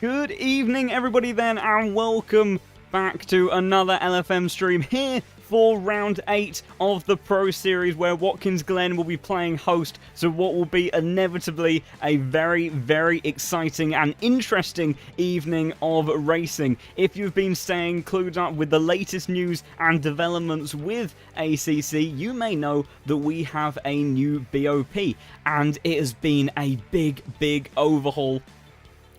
Good evening, everybody, then, and welcome back to another LFM stream here for round 8 of the Pro Series, where Watkins Glen will be playing host to what will be inevitably a very, very exciting and interesting evening of racing. If you've been staying clued up with the latest news and developments with ACC, you may know that we have a new BOP, and it has been a big, big overhaul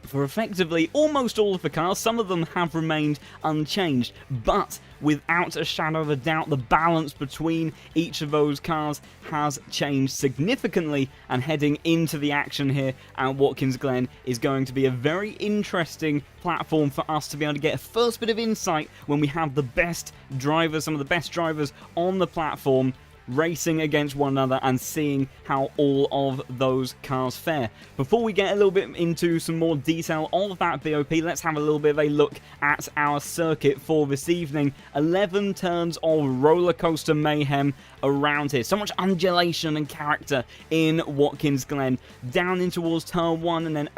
for effectively almost all of the cars. Some of them have remained unchanged, but without a shadow of a doubt, the balance between each of those cars has changed significantly, and heading into the action here at Watkins Glen is going to be a very interesting platform for us to be able to get a first bit of insight when we have the best drivers, some of the best drivers on the platform, racing against one another and seeing how all of those cars fare. Before we get a little bit into some more detail of that BOP, let's have a little bit of a look at our circuit for this evening. 11 turns of roller coaster mayhem around here. So much undulation and character in Watkins Glen. Down in towards turn 1 and then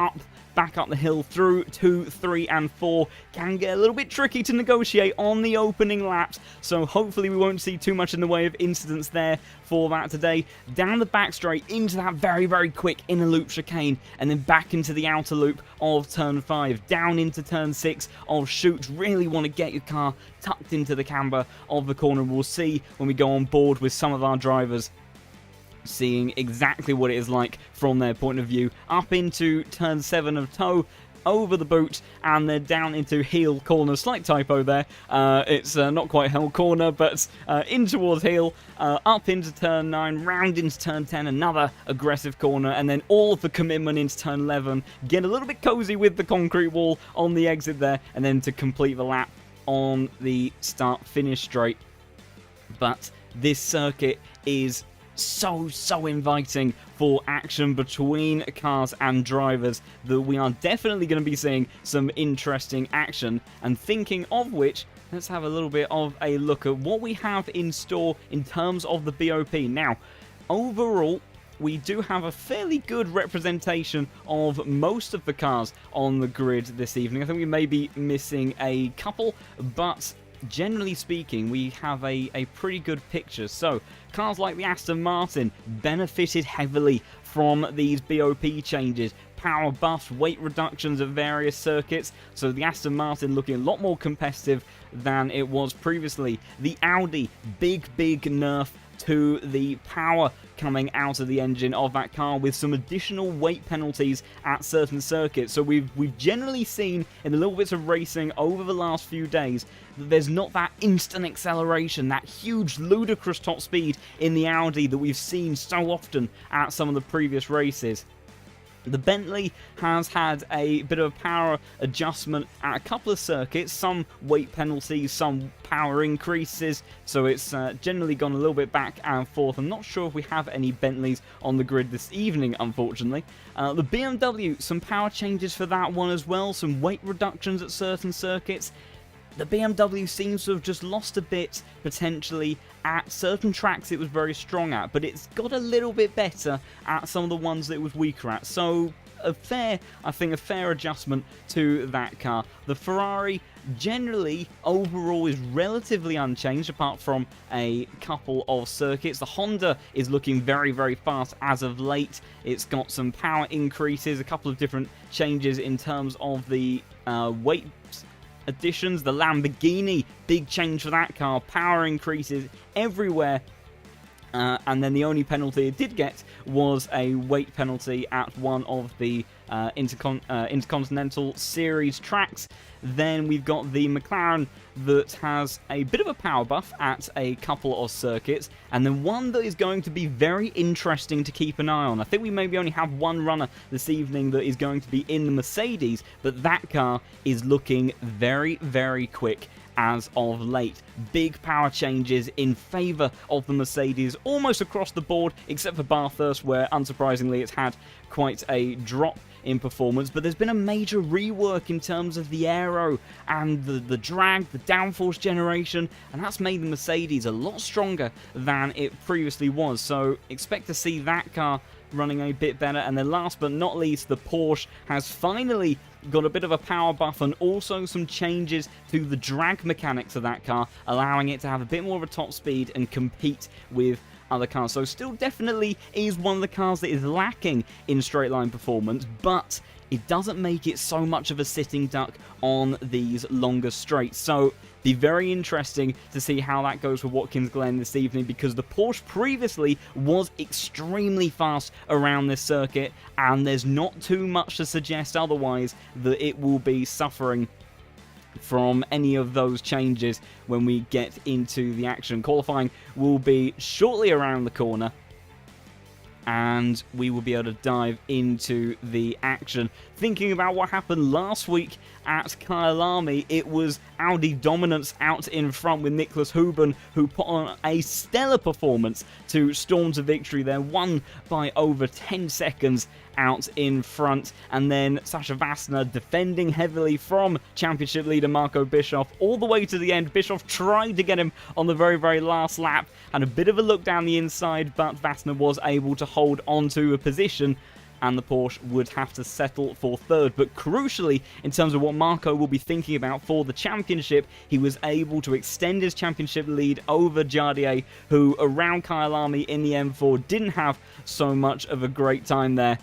back up the hill through 2, 3 and 4. Can get a little bit tricky to negotiate on the opening laps, so hopefully we won't see too much in the way of incidents there for that today. Down the back straight into that very, very quick inner loop chicane, and then back into the outer loop of turn 5. Down into turn 6 of chutes. Really want to get your car tucked into the camber of the corner. We'll see when we go on board with some of our drivers, seeing exactly what it is like from their point of view. Up into turn 7 of toe, over the boot, and then down into heel corner. Slight typo there. It's not quite heel corner, but in towards heel. Up into turn 9, round into turn 10, another aggressive corner, and then all of the commitment into turn 11. Get a little bit cozy with the concrete wall on the exit there, and then to complete the lap on the start-finish straight. But this circuit is so inviting for action between cars and drivers that we are definitely going to be seeing some interesting action. And thinking of which, let's have a little bit of a look at what we have in store in terms of the BOP. Now, overall, we do have a fairly good representation of most of the cars on the grid this evening. I think we may be missing a couple, but generally speaking, we have a pretty good picture. So, cars like the Aston Martin benefited heavily from these BOP changes. Power buffs, weight reductions at various circuits. So the Aston Martin looking a lot more competitive than it was previously. The Audi, big nerf to the power coming out of the engine of that car, with some additional weight penalties at certain circuits. So we've generally seen in the little bits of racing over the last few days that there's not that instant acceleration, that huge ludicrous top speed in the Audi that we've seen so often at some of the previous races. The Bentley has had a bit of a power adjustment at a couple of circuits, some weight penalties, some power increases, so it's generally gone a little bit back and forth. I'm not sure if we have any Bentleys on the grid this evening, unfortunately. The BMW, some power changes for that one as well, some weight reductions at certain circuits. The BMW seems to have just lost a bit, potentially, at certain tracks it was very strong at, but it's got a little bit better at some of the ones that it was weaker at. So, I think a fair adjustment to that car. The Ferrari, generally, overall, is relatively unchanged, apart from a couple of circuits. The Honda is looking very fast as of late. It's got some power increases, a couple of different changes in terms of the weight additions. The Lamborghini, big change for that car, power increases everywhere, and then the only penalty it did get was a weight penalty at one of the Intercontinental Series tracks. Then we've got the McLaren that has a bit of a power buff at a couple of circuits, and then one that is going to be very interesting to keep an eye on. I think we maybe only have one runner this evening that is going to be in the Mercedes, but that car is looking very quick as of late. Big power changes in favour of the Mercedes almost across the board, except for Bathurst, where unsurprisingly it's had quite a drop in performance, but there's been a major rework in terms of the aero and the drag, the downforce generation, and that's made the Mercedes a lot stronger than it previously was. So expect to see that car running a bit better. And then last but not least, the Porsche has finally got a bit of a power buff and also some changes to the drag mechanics of that car, allowing it to have a bit more of a top speed and compete with other cars. So still definitely is one of the cars that is lacking in straight line performance, but it doesn't make it so much of a sitting duck on these longer straights. So be very interesting to see how that goes for Watkins Glen this evening, because the Porsche previously was extremely fast around this circuit, and there's not too much to suggest otherwise that it will be suffering from any of those changes when we get into the action. Qualifying will be shortly around the corner, and we will be able to dive into the action. Thinking about what happened last week at Kyalami, it was Audi dominance out in front with Nicholas Huben, who put on a stellar performance to storm to victory there, won by over 10 seconds out in front. And then Sasha Vassner defending heavily from championship leader Marco Bischoff all the way to the end. Bischoff tried to get him on the very, very last lap, had a bit of a look down the inside, but Vassner was able to hold on to a position, and the Porsche would have to settle for third. But crucially, in terms of what Marco will be thinking about for the championship, he was able to extend his championship lead over Jardier, who around Kyalami in the M4 didn't have so much of a great time there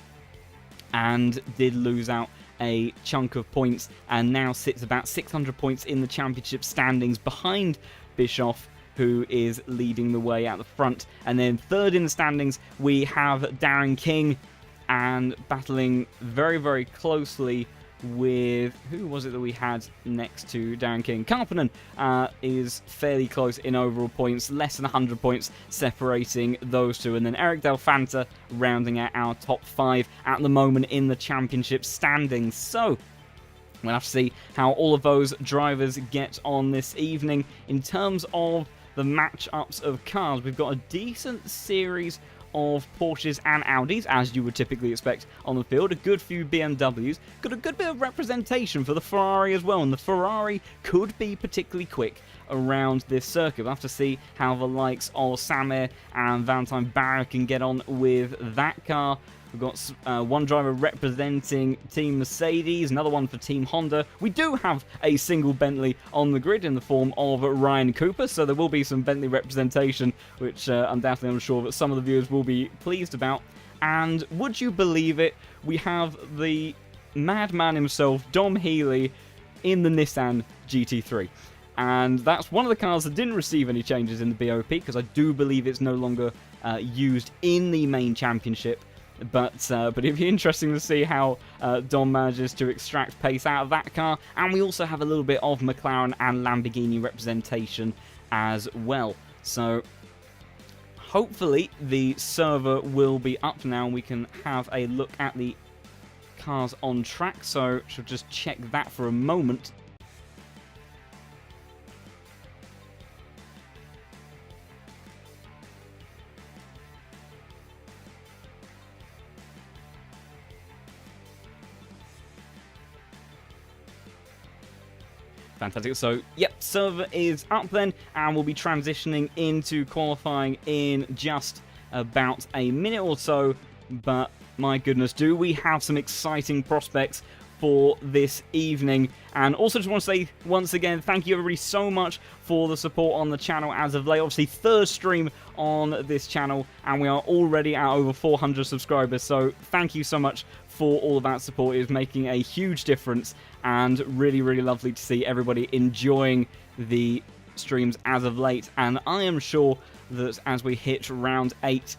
and did lose out a chunk of points, and now sits about 600 points in the championship standings behind Bischoff, who is leading the way out the front. And then third in the standings, we have Darren King, and battling very, very closely with... who was it that we had next to Darren King? Karppinen is fairly close in overall points, less than 100 points separating those two. And then Eric Del Fanta rounding out our top 5 at the moment in the championship standings. So we'll have to see how all of those drivers get on this evening. In terms of the matchups of cars, we've got a decent series of Porsches and Audis, as you would typically expect on the field. A good few BMWs. Got a good bit of representation for the Ferrari as well, and the Ferrari could be particularly quick around this circuit. We'll have to see how the likes of Samir and Valentine Barra can get on with that car. We've got one driver representing Team Mercedes, another one for Team Honda. We do have a single Bentley on the grid in the form of Ryan Cooper, so there will be some Bentley representation, which undoubtedly I'm sure that some of the viewers will be pleased about. And would you believe it, we have the madman himself, Dom Healy, in the Nissan GT3. And that's one of the cars that didn't receive any changes in the BOP, because I do believe it's no longer used in the main championship. But it'd be interesting to see how Dom manages to extract pace out of that car. And we also have a little bit of McLaren and Lamborghini representation as well. So hopefully the server will be up now and we can have a look at the cars on track. So she'll just check that for a moment. Fantastic. So, yep, server is up then, and we'll be transitioning into qualifying in just about a minute or so. But, my goodness, do we have some exciting prospects for this evening. And also just want to say, once again, thank you everybody so much for the support on the channel as of late. Obviously, third stream on this channel, and we are already at over 400 subscribers. So, thank you so much for all of that support. It is making a huge difference, and really, really lovely to see everybody enjoying the streams as of late. And I am sure that as we hit round 8,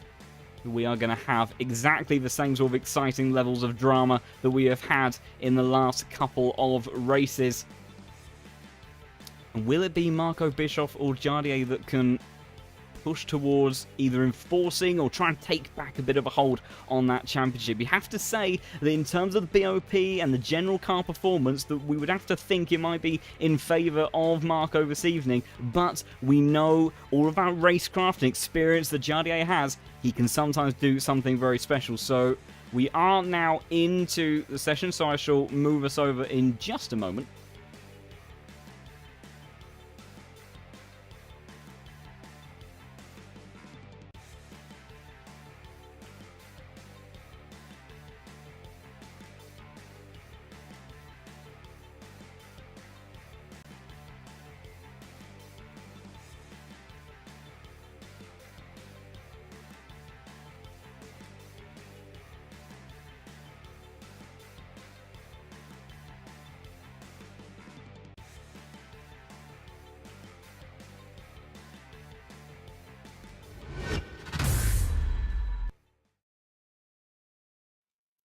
we are going to have exactly the same sort of exciting levels of drama that we have had in the last couple of races. And will it be Marco Bischoff or Jardier that can push towards either enforcing or try and take back a bit of a hold on that championship? You have to say that in terms of the BOP and the general car performance, that we would have to think it might be in favour of Marco this evening, but we know all of our racecraft and experience that Jardier has. He can sometimes do something very special. So we are now into the session, so I shall move us over in just a moment.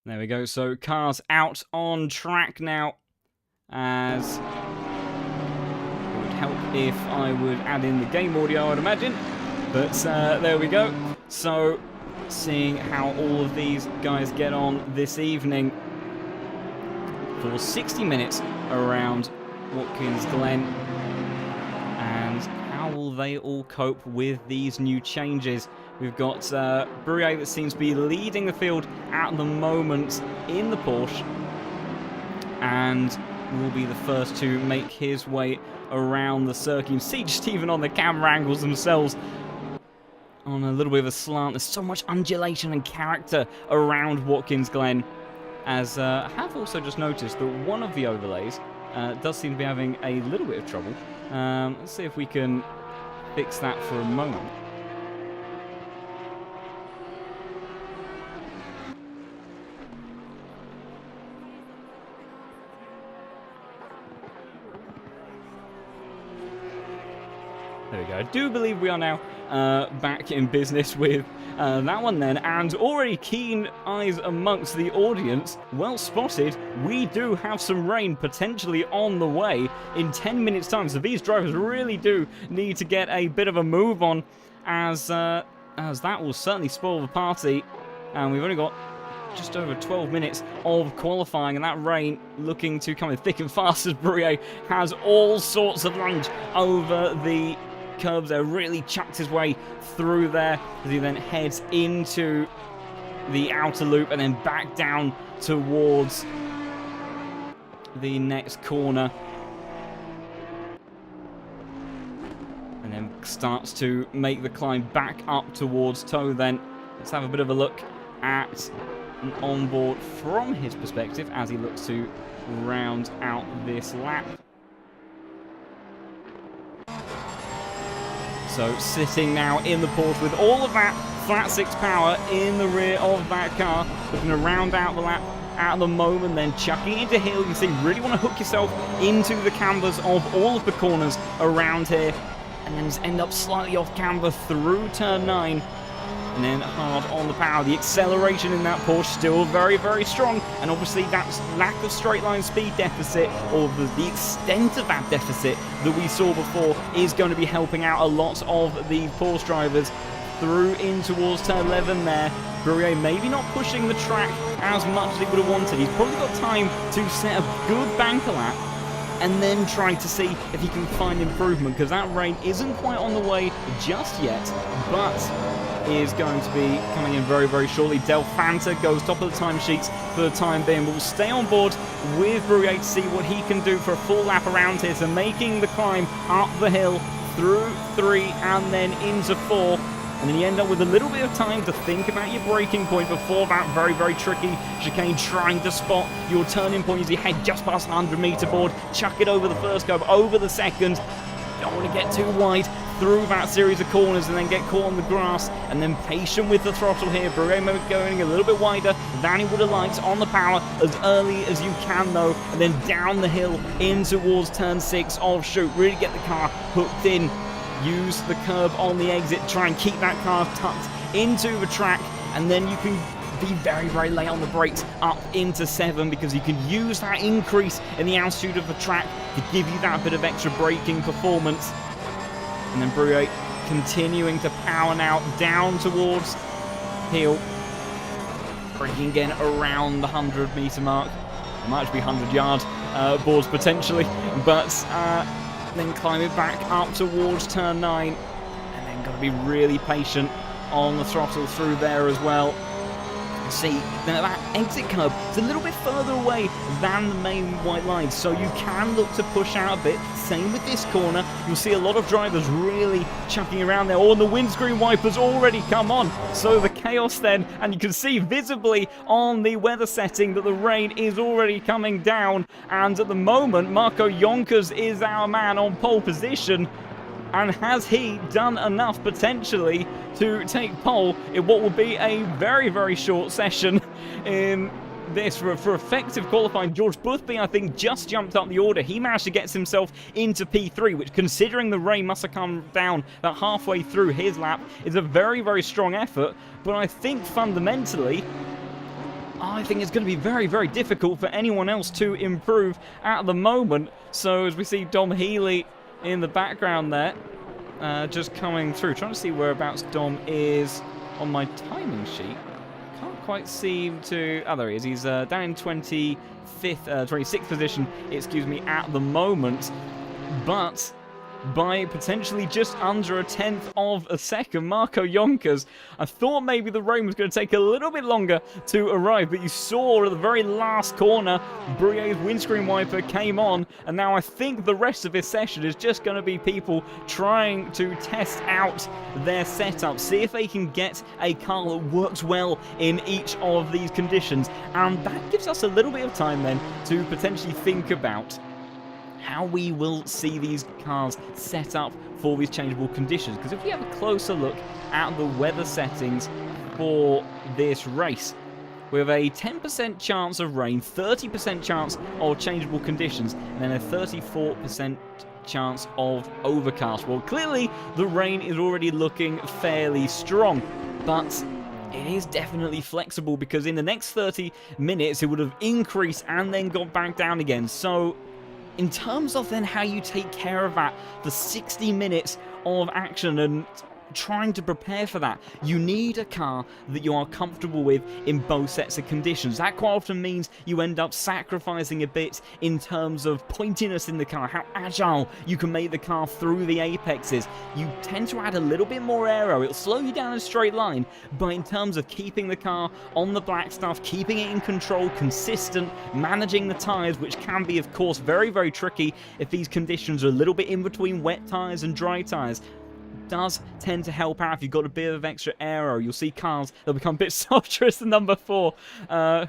There we go. So cars out on track now. As it would help if I would add in the game audio, I'd imagine. But there we go. So seeing how all of these guys get on this evening for 60 minutes around Watkins Glen. And how will they all cope with these new changes? We've got Brouillet that seems to be leading the field at the moment in the Porsche. And will be the first to make his way around the circuit. You see just even on the camera angles themselves, on a little bit of a slant, there's so much undulation and character around Watkins Glen. As I have also just noticed that one of the overlays does seem to be having a little bit of trouble. Let's see if we can fix that for a moment. There we go. I do believe we are now back in business with that one then, and already keen eyes amongst the audience. Well spotted. We do have some rain potentially on the way in 10 minutes time, so these drivers really do need to get a bit of a move on, as that will certainly spoil the party. And we've only got just over 12 minutes of qualifying, and that rain looking to come in thick and fast as Brouillet has all sorts of lunge over the curbs there, really chucked his way through there as he then heads into the outer loop and then back down towards the next corner, and then starts to make the climb back up towards Toe. Then let's have a bit of a look at an onboard from his perspective as he looks to round out this lap. So sitting now in the Porsche with all of that flat six power in the rear of that car, looking to round out the lap at the moment, then chucking into hill. You can see, really want to hook yourself into the cambers of all of the corners around here, and then just end up slightly off camber through turn 9. And then hard on the power. The acceleration in that Porsche still very, very strong. And obviously that lack of straight line speed deficit, or the extent of that deficit that we saw before, is going to be helping out a lot of the Porsche drivers through in towards turn 11 there. Brouillet maybe not pushing the track as much as he would have wanted. He's probably got time to set a good banker lap and then try to see if he can find improvement, because that rain isn't quite on the way just yet, but is going to be coming in very, very shortly. Del Fanta goes top of the timesheets for the time being. We'll stay on board with Brouillet to see what he can do for a full lap around here. So making the climb up the hill through 3 and then into 4. And then you end up with a little bit of time to think about your braking point before that very, very tricky chicane, trying to spot your turning point as you head just past the 100-meter board. Chuck it over the first curve, over the second. Don't want to get too wide through that series of corners and then get caught on the grass, and then patient with the throttle here. Brouillet going a little bit wider than he would have liked on the power, as early as you can though, and then down the hill in towards turn 6 of Shoot. Really get the car hooked in. Use the curb on the exit, try and keep that car tucked into the track, and then you can be very, very late on the brakes up into 7, because you can use that increase in the altitude of the track to give you that bit of extra braking performance. And then Brouillet continuing to power now down towards heel, braking again around the 100-meter mark. It might be 100-yard boards potentially, but then climbing back up towards turn 9, and then got to be really patient on the throttle through there as well. See, that exit curb is a little bit further away than the main white line, so you can look to push out a bit. Same with this corner. You'll see a lot of drivers really chucking around there. Oh, and the windscreen wipers already come on. So the chaos then, and you can see visibly on the weather setting that the rain is already coming down. And at the moment, Marco Yonkers is our man on pole position. And has he done enough potentially to take pole in what will be a very, very short session in this for effective qualifying? George Boothby, I think, just jumped up the order. He managed to get himself into P3, which, considering the rain must have come down about halfway through his lap, is a very, very strong effort. But I think fundamentally, I think it's going to be very, very difficult for anyone else to improve at the moment. So as we see Dom Healy in the background there, just coming through. Trying to see whereabouts Dom is on my timing sheet. Can't quite seem to... Oh, there he is. He's down in 26th position, excuse me, at the moment. But by potentially just under a tenth of a second, Marco Yonkers. I thought maybe the rain was going to take a little bit longer to arrive, but you saw at the very last corner, Bruyer's windscreen wiper came on, and now I think the rest of this session is just going to be people trying to test out their setup, see if they can get a car that works well in each of these conditions, and that gives us a little bit of time then to potentially think about how we will see these cars set up for these changeable conditions. Because if we have a closer look at the weather settings for this race, we have a 10% chance of rain, 30% chance of changeable conditions, and then a 34% chance of overcast. Well, clearly the rain is already looking fairly strong, but it is definitely flexible, because in the next 30 minutes it would have increased and then got back down again. So in terms of then how you take care of that, the 60 minutes of action and trying to prepare for that, you need a car that you are comfortable with in both sets of conditions. That quite often means you end up sacrificing a bit in terms of pointiness in the car, how agile you can make the car through the apexes. You tend to add a little bit more aero. It'll slow you down in a straight line, but in terms of keeping the car on the black stuff, keeping it in control, consistent, managing the tyres, which can be, of course, very, very tricky if these conditions are a little bit in between wet tyres and dry tyres, does tend to help out. If you've got a bit of extra aero, you'll see cars that'll become a bit softer as the number 4.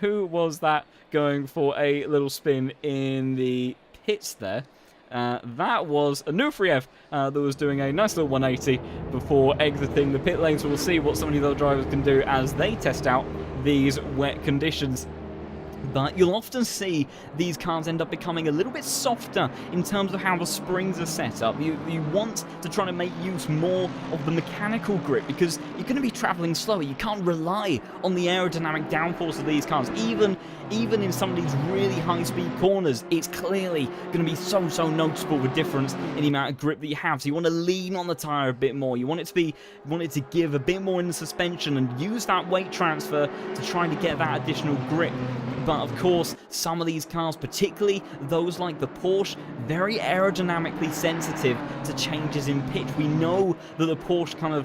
Who was that going for a little spin in the pits there? That was Anufriev that was doing a nice little 180 before exiting the pit lane. So we'll see what some of these other drivers can do as they test out these wet conditions. But you'll often see these cars end up becoming a little bit softer in terms of how the springs are set up. You want to try to make use more of the mechanical grip, because you're going to be traveling slower. You can't rely on the aerodynamic downforce of these cars. Even in some of these really high-speed corners, it's clearly going to be so noticeable the difference in the amount of grip that you have. So you want to lean on the tyre a bit more. You want it to give a bit more in the suspension and use that weight transfer to try to get that additional grip. But of course, some of these cars, particularly those like the Porsche, very aerodynamically sensitive to changes in pitch. We know that the Porsche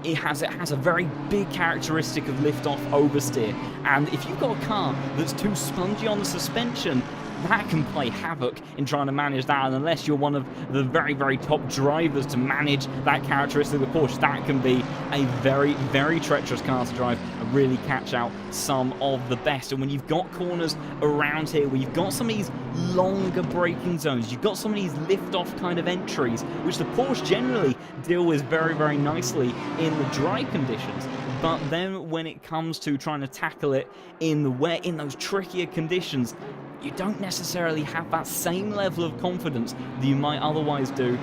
it has a very big characteristic of lift-off oversteer, and if you've got a car that's too spongy on the suspension, that can play havoc in trying to manage that, and unless you're one of the very, very top drivers to manage that characteristic of the Porsche, that can be a very, very treacherous car to drive and really catch out some of the best. And when you've got corners around here where you've got some of these longer braking zones, you've got some of these lift-off kind of entries, which the Porsche generally deal with very, very nicely in the dry conditions. But then when it comes to trying to tackle it in the wet, in those trickier conditions, you don't necessarily have that same level of confidence that you might otherwise do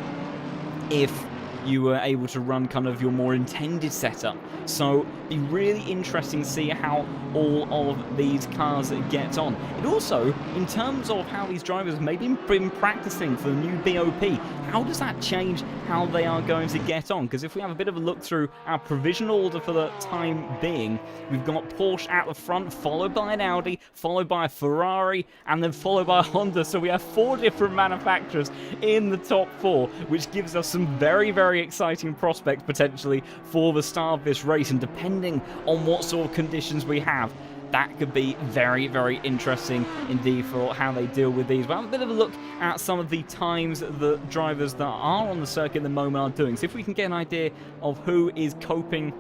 if you were able to run kind of your more intended setup. So it'd be really interesting to see how all of these cars get on. It also, in terms of how these drivers have maybe been practicing for the new BOP, how does that change how they are going to get on? Because if we have a bit of a look through our provisional order for the time being, we've got Porsche at the front, followed by an Audi, followed by a Ferrari, and then followed by a Honda. So we have 4 different manufacturers in the top 4, which gives us some very, very exciting prospects potentially for the start of this race. And depending on what sort of conditions we have, that could be very, very interesting indeed for how they deal with these. We'll have a bit of a look at some of the times the drivers that are on the circuit at the moment are doing. So if we can get an idea of who is coping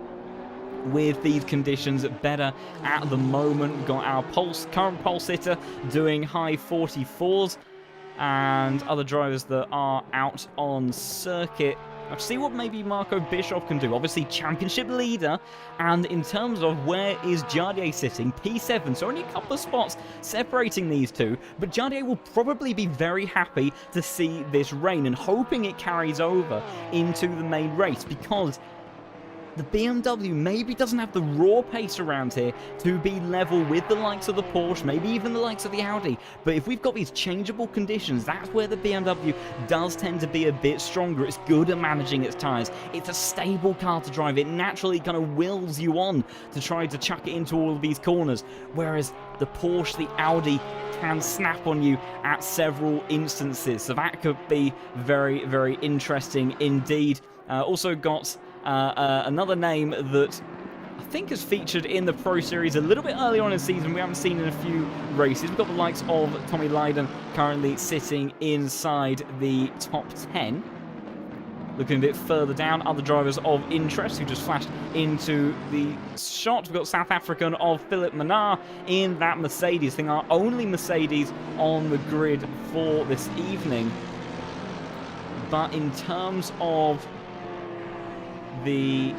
with these conditions better at the moment. We've got our current pole sitter doing high 44s, and other drivers that are out on circuit. Let's see what maybe Marco Bischoff can do. Obviously, championship leader. And in terms of where is Jardier sitting, P7. So only a couple of spots separating these two. But Jardier will probably be very happy to see this rain and hoping it carries over into the main race, because the BMW maybe doesn't have the raw pace around here to be level with the likes of the Porsche, maybe even the likes of the Audi. But if we've got these changeable conditions, that's where the BMW does tend to be a bit stronger. It's good at managing its tyres. It's a stable car to drive. It naturally kind of wills you on to try to chuck it into all of these corners. Whereas the Porsche, the Audi can snap on you at several instances. So that could be very, very interesting indeed. Also got another name that I think is featured in the Pro Series a little bit earlier on in the season. We haven't seen in a few races. We've got the likes of Tommy Lydon currently sitting inside the top 10. Looking a bit further down, other drivers of interest who just flashed into the shot. We've got South African of Philip Manar in that Mercedes. I think our only Mercedes on the grid for this evening. But in terms of the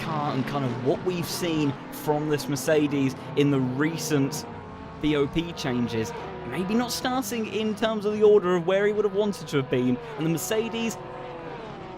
car and kind of what we've seen from this Mercedes in the recent BOP changes, maybe not starting in terms of the order of where he would have wanted to have been. And the Mercedes,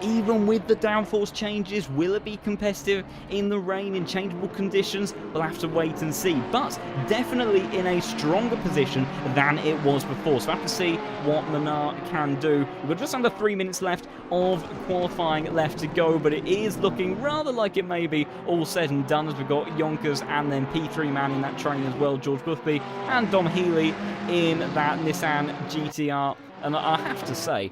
even with the downforce changes, will it be competitive in the rain, in changeable conditions? We'll have to wait and see. But definitely in a stronger position than it was before. So we'll have to see what Manar can do. We've got just under 3 minutes left of qualifying left to go, but it is looking rather like it may be all said and done, as we've got Yonkers and then P3 man in that train as well, George Boothby, and Dom Healy in that Nissan GTR. And I have to say,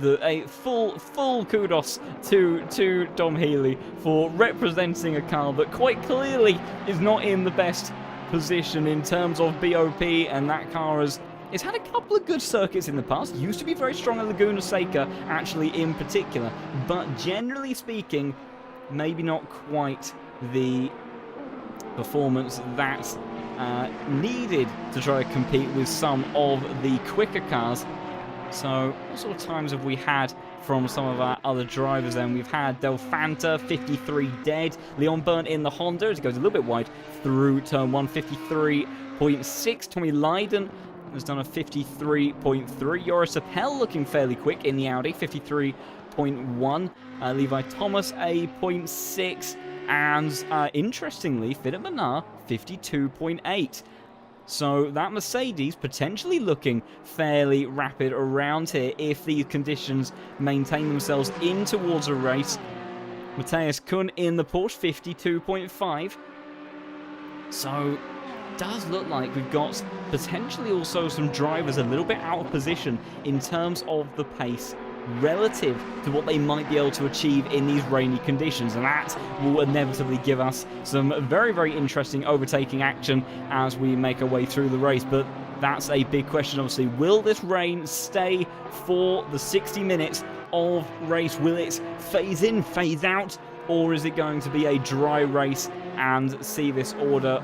a full kudos to Dom Healy for representing a car that quite clearly is not in the best position in terms of BOP, and that car has had a couple of good circuits in the past. Used to be very strong at Laguna Seca, actually, in particular, but generally speaking, maybe not quite the performance that needed to try to compete with some of the quicker cars. So what sort of times have we had from some of our other drivers then? We've had Del Fanta, 53 dead. Leon Burnt in the Honda, as it goes a little bit wide through turn 1, 53.6. Tommy Lydon has done a 53.3. Joris Appel looking fairly quick in the Audi, 53.1. Levi Thomas, a 0.6. And interestingly, Philip Manar, 52.8. So that Mercedes potentially looking fairly rapid around here if these conditions maintain themselves in towards a race. Matthias Kuhn in the Porsche, 52.5. So does look like we've got potentially also some drivers a little bit out of position in terms of the pace relative to what they might be able to achieve in these rainy conditions, and that will inevitably give us some very, very interesting overtaking action as we make our way through the race. But that's a big question, obviously. Will this rain stay for the 60 minutes of race? Will it phase in, phase out, or is it going to be a dry race and see this order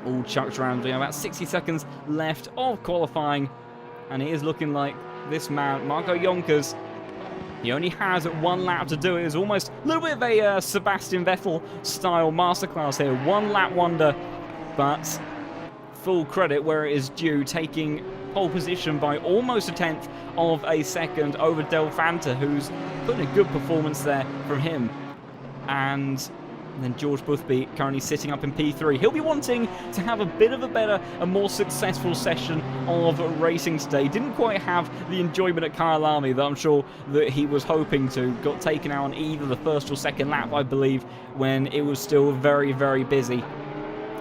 all chucked around? We have about 60 seconds left of qualifying, and it is looking like this man, Marco Yonkers, he only has 1 lap to do it. It's almost a little bit of a Sebastian Vettel style masterclass here. 1 lap wonder, but full credit where it is due, taking pole position by almost a 1/10 of a second over Del Fanta, who's putting a good performance there from him. And then George Boothby currently sitting up in P3. He'll be wanting to have a bit of a better, a more successful session of racing today. Didn't quite have the enjoyment at Kyalami that I'm sure that he was hoping to. Got taken out on either the first or second lap, I believe, when it was still very, very busy.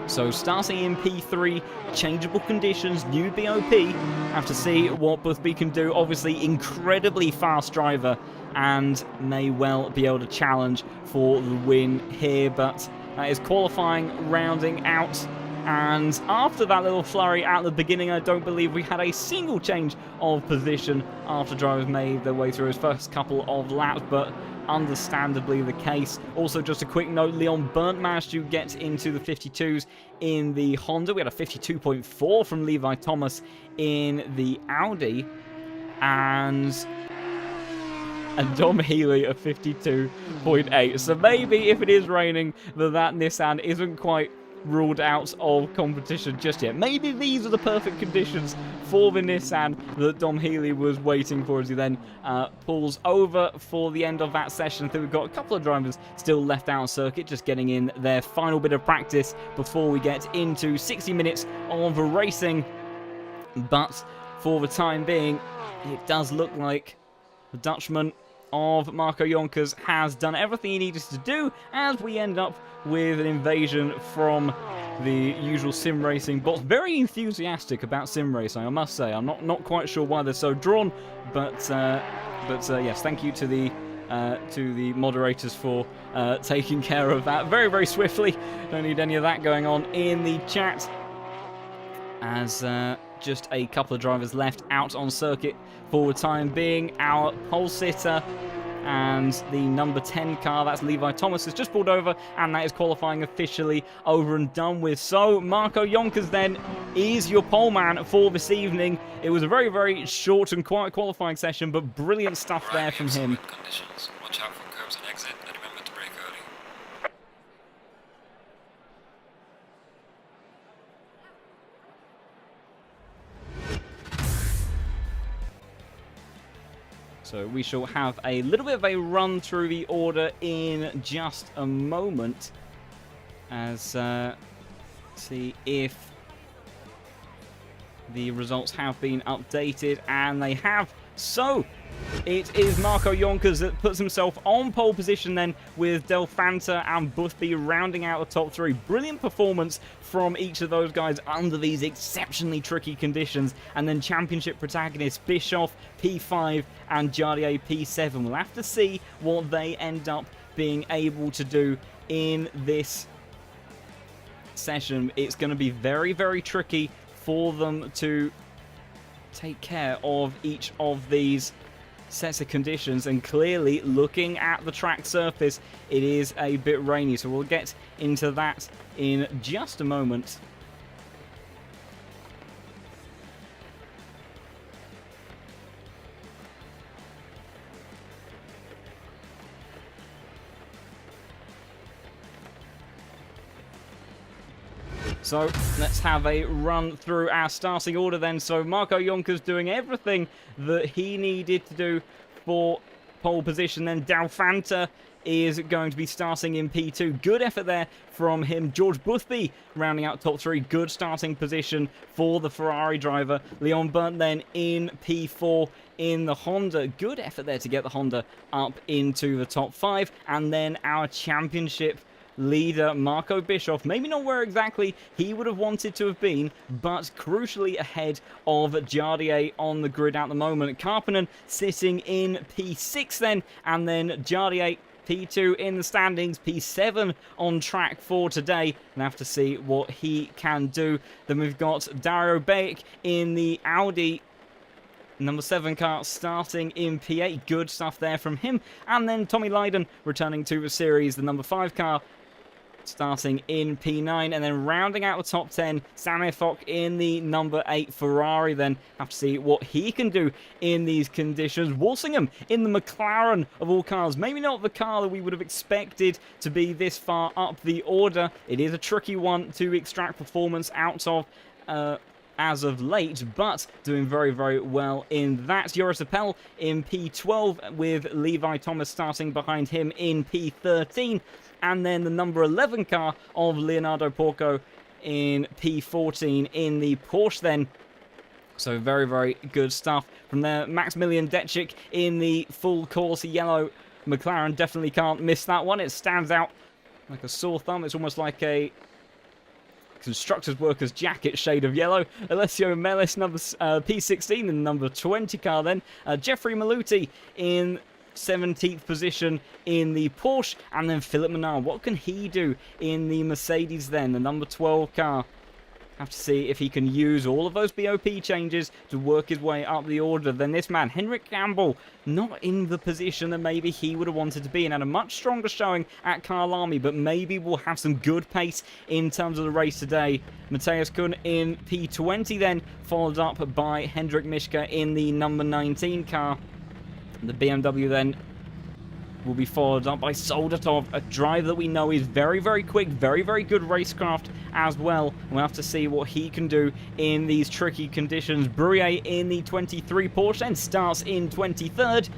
So starting in P3, changeable conditions, new BOP. Have to see what Boothby can do. Obviously, incredibly fast driver, and may well be able to challenge for the win here, but that is qualifying rounding out. And after that little flurry at the beginning, I don't believe we had a single change of position after drivers made their way through his first couple of laps, but understandably the case. Also, just a quick note, Leon Burnt managed to get into the 52s in the Honda. We had a 52.4 from Levi Thomas in the Audi, and Dom Healy at 52.8. So maybe if it is raining, that Nissan isn't quite ruled out of competition just yet. Maybe these are the perfect conditions for the Nissan that Dom Healy was waiting for as he then pulls over for the end of that session. I think we've got a couple of drivers still left out on circuit, just getting in their final bit of practice before we get into 60 minutes of racing. But for the time being, it does look like the Dutchman of Marco Jonkers has done everything he needed to do as we end up with an invasion from the usual sim racing bots. Very enthusiastic about sim racing, I must say. I'm not quite sure why they're so drawn, but yes, thank you to the moderators for taking care of that very, very swiftly. Don't need any of that going on in the chat, as just a couple of drivers left out on circuit for the time being. Our pole sitter and the number 10 car, that's Levi Thomas, has just pulled over, and that is qualifying officially over and done with. So Marco Jonkers then is your pole man for this evening. It was a very, very short and quiet qualifying session, but brilliant stuff there from him. Conditions. Watch out for curbs and exit, and remember to brake early. So we shall have a little bit of a run through the order in just a moment, as see if the results have been updated, and they have. So it is Marco Jonkers that puts himself on pole position then, with Del Fanta and Boothby rounding out the top three. Brilliant performance from each of those guys under these exceptionally tricky conditions. And then championship protagonists Bischoff P5 and Jardier P7. We'll have to see what they end up being able to do in this session. It's going to be very, very tricky for them to take care of each of these sets of conditions, and clearly looking at the track surface, it is a bit rainy, so we'll get into that in just a moment. So let's have a run through our starting order then. So Marco Jonkers doing everything that he needed to do for pole position. Then Del Fanta is going to be starting in P2. Good effort there from him. George Boothby rounding out top three. Good starting position for the Ferrari driver. Leon Burnt then in P4 in the Honda. Good effort there to get the Honda up into the top five. And then our championship leader, Marco Bischoff, maybe not where exactly he would have wanted to have been, but crucially ahead of Jardier on the grid at the moment. Karppinen sitting in P6 then, and then Jardier P2 in the standings, P7 on track for today, and have to see what he can do. Then we've got Dario Beck in the Audi number 7 car starting in P8. Good stuff there from him. And then Tommy Lydon returning to the series, the number 5 car starting in P9, and then rounding out the top 10, Samir Fock in the number 8 Ferrari. Then have to see what he can do in these conditions. Walsingham in the McLaren of all cars. Maybe not the car that we would have expected to be this far up the order. It is a tricky one to extract performance out of as of late, but doing very, very well in that. Joris Appel in P12 with Levi Thomas starting behind him in P13. And then the number 11 car of Leonardo Porco in P14 in the Porsche then. So very, very good stuff from there. Maximilian Detchik in the full course yellow McLaren. Definitely can't miss that one. It stands out like a sore thumb. It's almost like a constructor's worker's jacket shade of yellow. Alessio Mellis, number P16 in the number 20 car then. Jeffrey Maluti in 17th position in the Porsche, and then Philip Menard. What can he do in the Mercedes then, the number 12 car? Have to see if he can use all of those BOP changes to work his way up the order. Then this man, Henrik Gamble, not in the position that maybe he would have wanted to be, and had a much stronger showing at Kyalami, but maybe will have some good pace in terms of the race today. Matthias Kuhn in P20 then, followed up by Hendrik Mischke in the number 19 car. The BMW then will be followed up by Soldatov, a driver that we know is very, very quick, very, very good racecraft as well. We'll have to see what he can do in these tricky conditions. Bruyere in the 23 Porsche then starts in 23rd.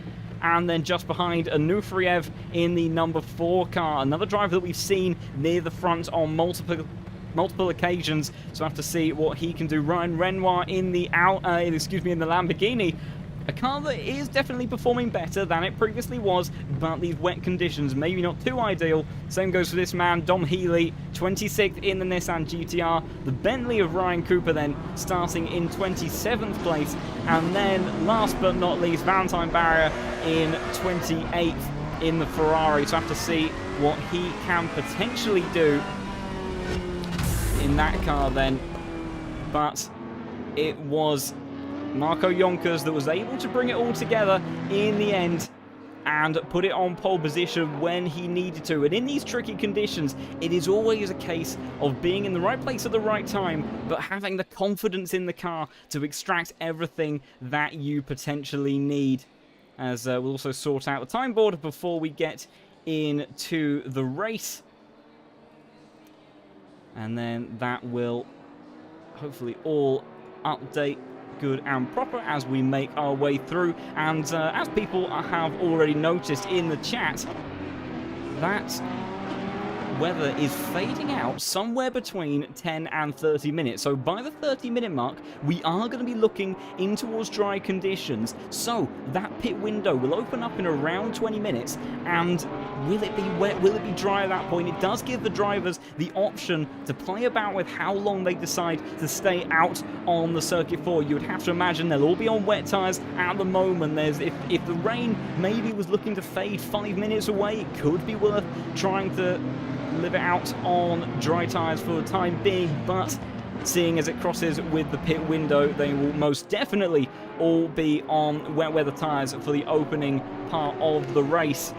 And then just behind Anufriev in the number 4 car. Another driver that we've seen near the front on multiple occasions. So I have to see what he can do. Ryan Renoir in the in the Lamborghini. A car that is definitely performing better than it previously was, but these wet conditions maybe not too ideal. Same goes for this man, Dom Healy, 26th in the Nissan GTR. The Bentley of Ryan Cooper then starting in 27th place. And then last but not least, Valentine Barrier in 28th in the Ferrari. So I have to see what he can potentially do in that car then. But it was Marco Jonkers that was able to bring it all together in the end and put it on pole position when he needed to. And in these tricky conditions, it is always a case of being in the right place at the right time, but having the confidence in the car to extract everything that you potentially need. As we'll also sort out the time board before we get into the race. And then that will hopefully all update good and proper as we make our way through. And as people have already noticed in the chat, that weather is fading out somewhere between 10 and 30 minutes. So by the 30-minute mark, we are going to be looking in towards dry conditions. So that pit window will open up in around 20 minutes. And will it be wet? Will it be dry at that point? It does give the drivers the option to play about with how long they decide to stay out on the circuit for. You would have to imagine they'll all be on wet tyres at the moment. If the rain maybe was looking to fade 5 minutes away, it could be worth trying to live it out on dry tyres for the time being, but seeing as it crosses with the pit window, they will most definitely all be on wet weather tyres for the opening part of the race.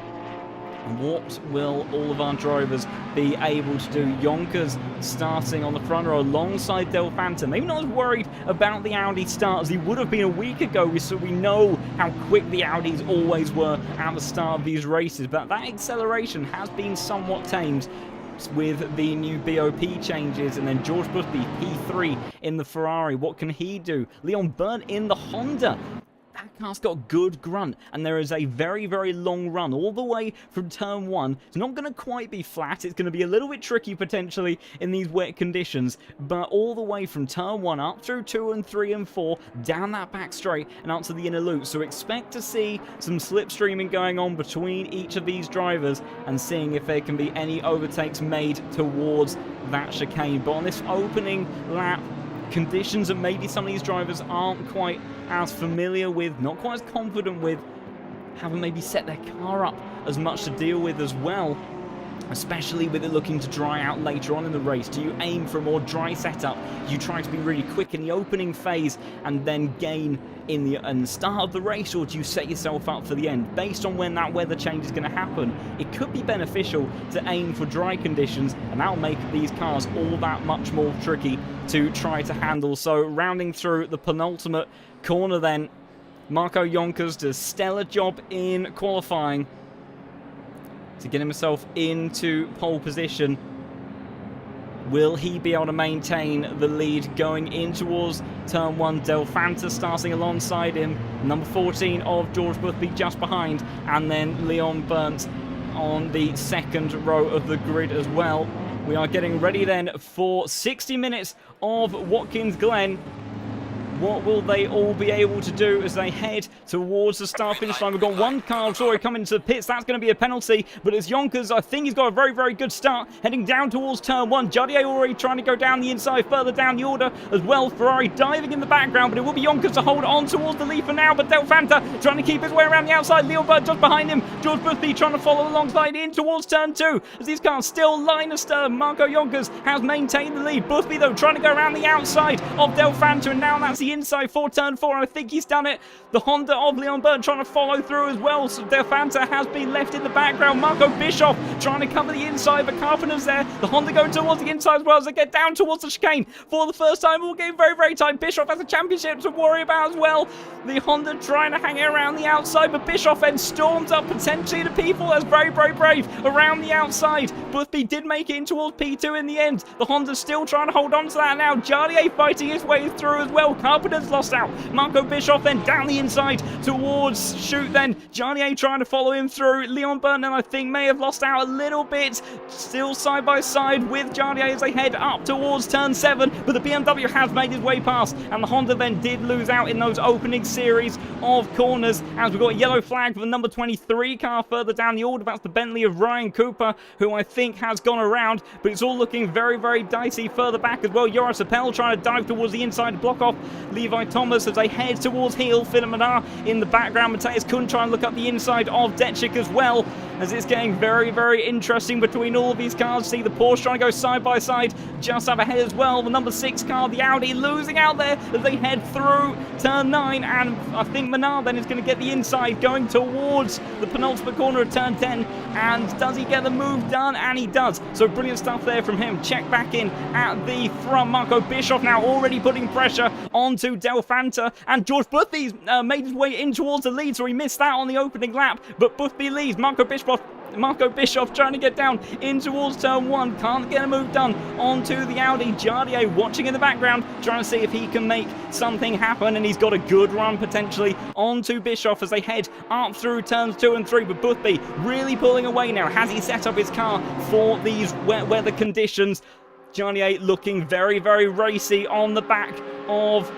What will all of our drivers be able to do? Jonkers starting on the front row alongside Del Fanta. Maybe not as worried about the Audi start as he would have been a week ago, so we know how quick the Audis always were at the start of these races. But that acceleration has been somewhat tamed with the new BOP changes. And then George Busby, P3 in the Ferrari. What can he do? Leon Byrne in the Honda. That car's got good grunt, and there is a very, very long run all the way from turn 1. It's not going to quite be flat. It's going to be a little bit tricky potentially in these wet conditions, but all the way from turn 1 up through 2 and 3 and 4, down that back straight and up to the inner loop. So expect to see some slipstreaming going on between each of these drivers and seeing if there can be any overtakes made towards that chicane. But on this opening lap, conditions that maybe some of these drivers aren't quite as familiar with, not quite as confident with, haven't maybe set their car up as much to deal with as well, especially with it looking to dry out later on in the race. Do you aim for a more dry setup? Do you try to be really quick in the opening phase and then gain in the start of the race, or do you set yourself up for the end? Based on when that weather change is going to happen, it could be beneficial to aim for dry conditions, and that'll make these cars all that much more tricky to try to handle. So rounding through the penultimate corner then, Marco Jonkers does a stellar job in qualifying to get himself into pole position. Will he be able to maintain the lead going in towards turn 1? Del Fanta starting alongside him. Number 14 of George Busby just behind. And then Leon Burnt on the second row of the grid as well. We are getting ready then for 60 minutes of Watkins Glen. What will they all be able to do as they head towards the start-finish line? We've got one car sorry coming to the pits. That's going to be a penalty. But it's Jonkers. I think he's got a very, very good start. Heading down towards turn 1. Jadier already trying to go down the inside, further down the order as well. Ferrari diving in the background, but it will be Jonkers to hold on towards the lead for now. But Del Fanta trying to keep his way around the outside. Leon Bird just behind him. George Busby trying to follow alongside in towards turn 2. As these cars still line astern. Marco Jonkers has maintained the lead. Busby, though, trying to go around the outside of Del Fanta. And now that's the the inside for turn 4, and I think he's done it. The Honda of Leon Byrne trying to follow through as well. So Delfanta has been left in the background. Marco Bischoff trying to cover the inside, but Carpenter's there. The Honda going towards the inside as well as they get down towards the chicane for the first time. All getting very, very tight. Bischoff has a championship to worry about as well. The Honda trying to hang around the outside, but Bischoff then storms up potentially to P4. That's very, very brave around the outside. Boothby did make it in towards P2 in the end. The Honda's still trying to hold on to that now. Jardier fighting his way through as well. Carpenter's lost out. Marco Bischoff then down the inside towards Shoot then. Jardier trying to follow him through. Leon Byrne, I think, may have lost out a little bit. Still side by side with Jardier as they head up towards turn 7, but the BMW has made his way past, and the Honda then did lose out in those opening series of corners as we've got a yellow flag for the number 23 car further down the order. That's the Bentley of Ryan Cooper, who I think has gone around, but it's all looking very, very dicey further back as well. Joris Appel trying to dive towards the inside to block off Levi Thomas as they head towards heel. Philip Menard in the background. Matthias Kuhn trying to look up the inside of Detchik as well, as it's getting very, very interesting between all of these cars. See the Porsche trying to go side by side just up ahead as well. The number 6 car, the Audi, losing out there as they head through turn 9, and I think Menard then is going to get the inside going towards the penultimate corner of turn 10. And does he get the move done? And he does. So brilliant stuff there from him. Check back in at the front. Marco Bischoff now already putting pressure onto Delfanta, and George Boothby's made his way in towards the lead, so he missed that on the opening lap, but Boothby leads. Marco Bischoff trying to get down in towards turn 1. Can't get a move done onto the Audi. Jardier watching in the background, trying to see if he can make something happen, and he's got a good run potentially onto Bischoff as they head up through turns 2 and 3. But Boothby really pulling away now. Has he set up his car for these wet weather conditions? Jardier looking very, very racy on the back of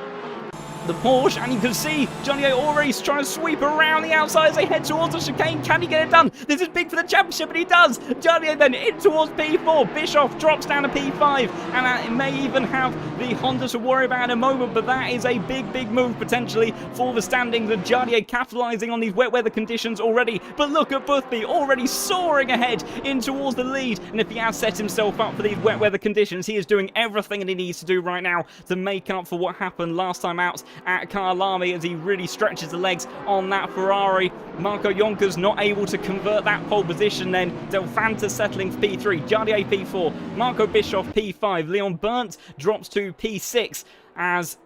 the Porsche, and you can see Johnny already trying to sweep around the outside as they head towards the chicane. Can he get it done? This is big for the championship, and he does. Johnny then in towards P4. Bischoff drops down to P5, and it may even have the Honda to worry about in a moment, but that is a big, big move potentially for the standings, and Jardier capitalising on these wet weather conditions already. But look at Boothby already soaring ahead in towards the lead, and if he has set himself up for these wet weather conditions, he is doing everything that he needs to do right now to make up for what happened last time out at Kyalami, as he really stretches the legs on that Ferrari. Marco Yonkers not able to convert that pole position then. Delfanta settling for P3, Jardier P4, Marco Bischoff P5, Leon Byrne drops to P6 as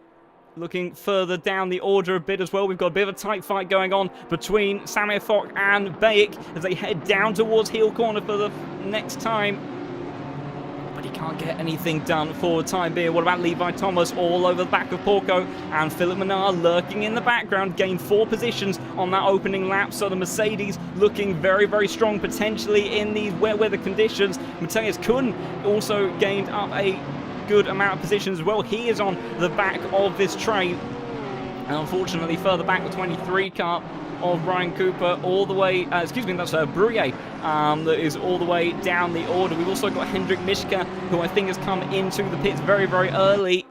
looking further down the order a bit as well. We've got a bit of a tight fight going on between Samir Fock and Bayek as they head down towards heel corner for the next time. But he can't get anything done for the time being. What about Levi Thomas all over the back of Porco? And Philip Menard lurking in the background, gained 4 positions on that opening lap. So the Mercedes looking very, very strong potentially in these wet weather conditions. Matthias Kuhn also gained up a good amount of positions as well. He is on the back of this train. And unfortunately, further back, the 23 car of Ryan Cooper all the way, that's Bruyere, that is all the way down the order. We've also got Hendrik Mischka, who I think has come into the pits very, very early,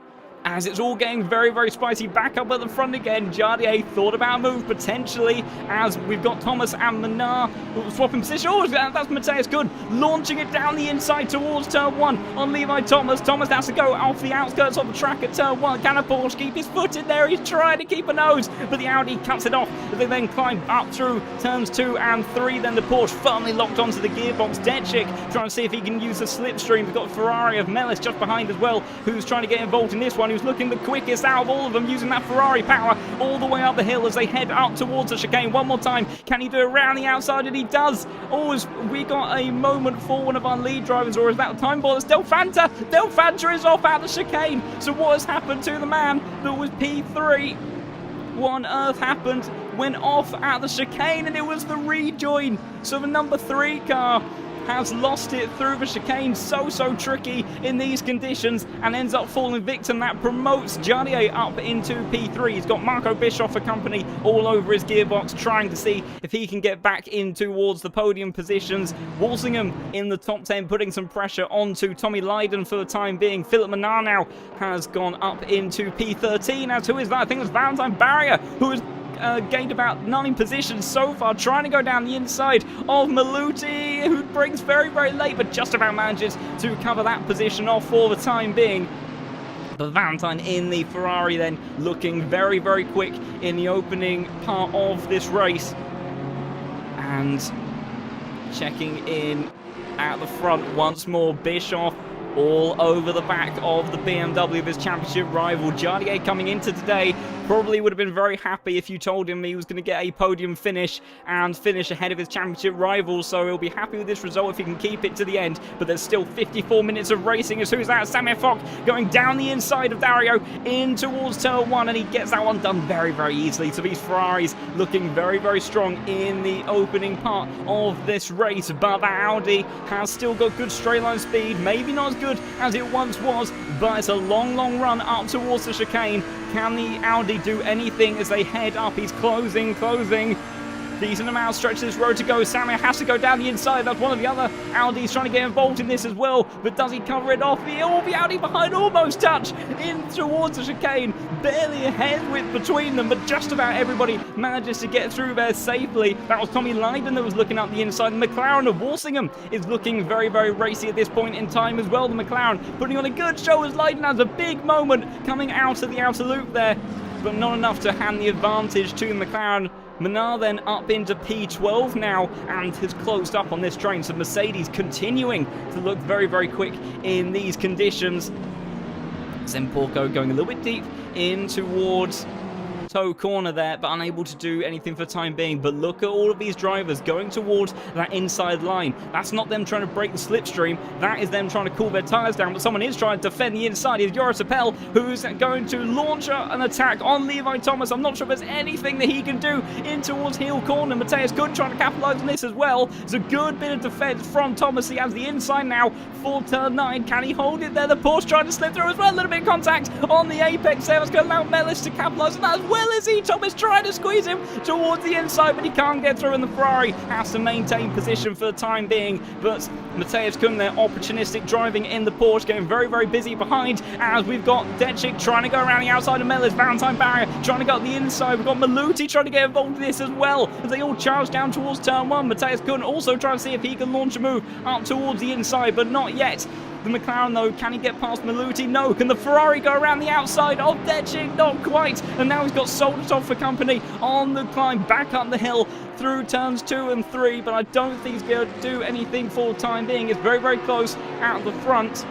as it's all getting very, very spicy. Back up at the front again. Jardier thought about a move potentially, as we've got Thomas and Menard swapping position. Oh, that's Matthias Good launching it down the inside towards turn 1 on Levi Thomas. Thomas has to go off the outskirts of the track at turn 1. Can a Porsche keep his foot in there? He's trying to keep a nose, but the Audi cuts it off. They then climb up through turns 2 and 3. Then the Porsche firmly locked onto the gearbox. Detchik trying to see if he can use the slipstream. We've got Ferrari of Melis just behind as well, who's trying to get involved in this one, who's looking the quickest out of all of them, using that Ferrari power all the way up the hill as they head up towards the chicane. One more time. Can he do it around the outside? And he does. Oh, has we got a moment for one of our lead drivers, or is that the time ball? It's Delfanta. Delfanta is off out the chicane. So what has happened to the man that was P3? What on earth happened? Went off at the chicane, and it was the rejoin. So the number 3 car has lost it through the chicane. So tricky in these conditions, and ends up falling victim. That promotes Jardier up into P3. He's got Marco Bischoff for company all over his gearbox, trying to see if he can get back in towards the podium positions. Walsingham in the top 10, putting some pressure onto Tommy Lydon for the time being. Philip Menard now has gone up into P13. As who is that? I think it's Valentine Barrier, who is gained about 9 positions so far, trying to go down the inside of Maluti, who brings very, very late, but just about manages to cover that position off for the time being. But Valentine in the Ferrari then looking very, very quick in the opening part of this race. And checking in at the front once more, Bischoff all over the back of the BMW of his championship rival. Jardier coming into today probably would have been very happy if you told him he was going to get a podium finish and finish ahead of his championship rival, so he'll be happy with this result if he can keep it to the end. But there's still 54 minutes of racing. As who's that? Samir Fock going down the inside of Dario in towards turn 1, and he gets that one done very, very easily. So these Ferraris looking very, very strong in the opening part of this race, but that Audi has still got good straight line speed, maybe not as good as it once was, but it's a long, long run up towards the chicane. Can the Audi do anything as they head up? He's closing. Decent amount of stretch this road to go. Samir has to go down the inside. That's one of the other Audis trying to get involved in this as well. But does he cover it off? The Audi behind almost touch in towards the chicane. Barely a head width between them, but just about everybody manages to get through there safely. That was Tommy Lydon that was looking up the inside. The McLaren of Walsingham is looking very, very racy at this point in time as well. The McLaren putting on a good show as Lydon has a big moment coming out of the outer loop there, but not enough to hand the advantage to the McLaren. Menard then up into P12 now and has closed up on this train. So Mercedes continuing to look very, very quick in these conditions. Zemporco going a little bit deep in towards toe corner there, but unable to do anything for the time being. But look at all of these drivers going towards that inside line. That's not them trying to break the slipstream. That is them trying to cool their tyres down. But someone is trying to defend the inside. It's Joris Appel who's going to launch an attack on Levi Thomas. I'm not sure if there's anything that he can do in towards heel corner. Mateus Good trying to capitalise on this as well. It's a good bit of defence from Thomas. He has the inside now for turn 9. Can he hold it there? The Porsche trying to slip through as well. A little bit of contact on the apex there. That's going to allow Mellis to capitalise on that as well. Is he? Thomas trying to squeeze him towards the inside, but he can't get through, and the Ferrari has to maintain position for the time being. But Mateus Kuhn there, opportunistic driving in the Porsche, getting very, very busy behind, as we've got Detchik trying to go around the outside of Mellis, Valentine Barrier trying to go up the inside. We've got Maluti trying to get involved in this as well, as they all charge down towards turn 1. Mateus Kuhn also trying to see if he can launch a move up towards the inside, but not yet. The McLaren though, can he get past Maluti? No. Can the Ferrari go around the outside of Detchik? Not quite. And now he's got Soldatov for company on the climb back up the hill through turns 2 and 3, but I don't think he's going to be able to do anything for the time being. It's very, very close out the front.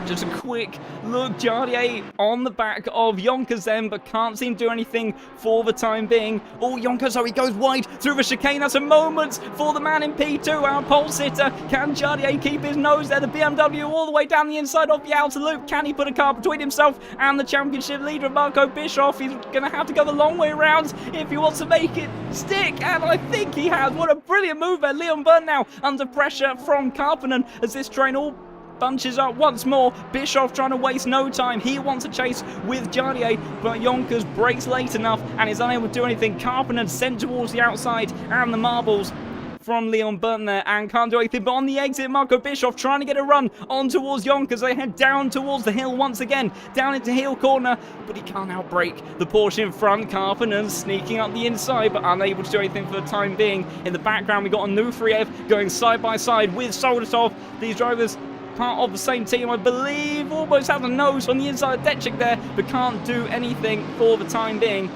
Just a quick look, Jardier on the back of Yonkers then, but can't seem to do anything for the time being. Oh, Yonkers, so he goes wide through the chicane. That's a moment for the man in P2, our pole sitter. Can Jardier keep his nose there? The BMW all the way down the inside of the outer loop. Can he put a car between himself and the championship leader, Marco Bischoff? He's going to have to go the long way around if he wants to make it stick, and I think he has. What a brilliant move there. Leon Byrne now under pressure from Karppinen as this train all bunches up once more. Bischoff trying to waste no time. He wants a chase with Jardier, but Yonkers breaks late enough and is unable to do anything. Karppinen sent towards the outside, and the marbles from Leon Burton there, and can't do anything. But on the exit, Marco Bischoff trying to get a run on towards Yonkers. They head down towards the hill once again, down into heel corner, but he can't outbrake the Porsche in front. Karppinen sneaking up the inside, but unable to do anything for the time being. In the background, we got Onufriev going side by side with Soldatov. These drivers part of the same team, I believe. Almost has a nose on the inside of Detchik there, but can't do anything for the time being.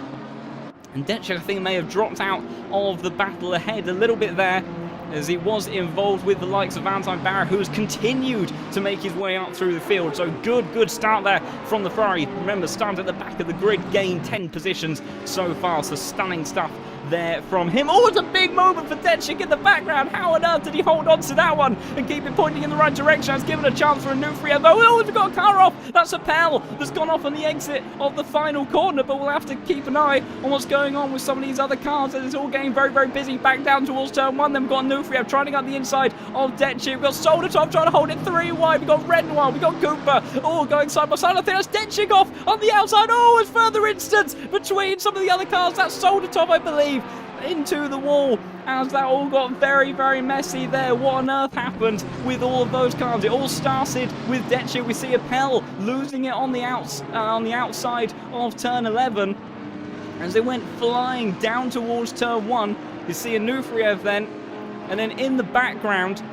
And Detchik, I think, may have dropped out of the battle ahead a little bit there, as he was involved with the likes of Valentine Barra, who has continued to make his way up through the field. So good start there from the Ferrari. Remember, started at the back of the grid, gained 10 positions so far, so stunning stuff there from him. Oh, it's a big moment for Detchik in the background. How on earth did he hold on to that one and keep it pointing in the right direction? Has given a chance for a new free. Oh, we've got a car off. That's Appel that's gone off on the exit of the final corner, but we'll have to keep an eye on what's going on with some of these other cars, as it's all getting very busy back down towards turn 1. Then we've got Nufriev trying to get the inside of Detchik. We've got Soldatov trying to hold it 3 wide. We've got Renoir, we've got Cooper, all going side by side. I think that's Detchik off on the outside. Oh, it's further instance between some of the other cars. That's Soldatov, I believe, into the wall, as that all got very messy there. What on earth happened with all of those cars? It all started with Detchik. We see Appel losing it on the outside of turn 11 as they went flying down towards turn 1. You see Onufriev then, and then in the background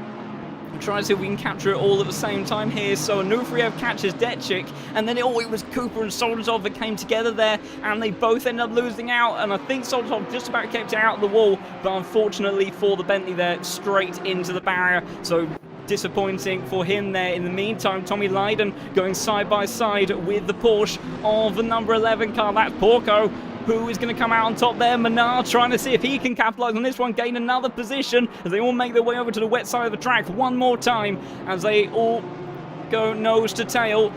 Try to see if we can capture it all at the same time here. So Anuferev catches Detchik, and then it was Cooper and Soldatov that came together there, and they both end up losing out, and I think Soldatov just about kept it out of the wall, but unfortunately for the Bentley there, straight into the barrier. So disappointing for him there. In the meantime, Tommy Lydon going side by side with the Porsche of the number 11 car. That's Porco, who is going to come out on top there. Menard trying to see if he can capitalise on this one, gain another position as they all make their way over to the wet side of the track one more time as they all go nose to tail.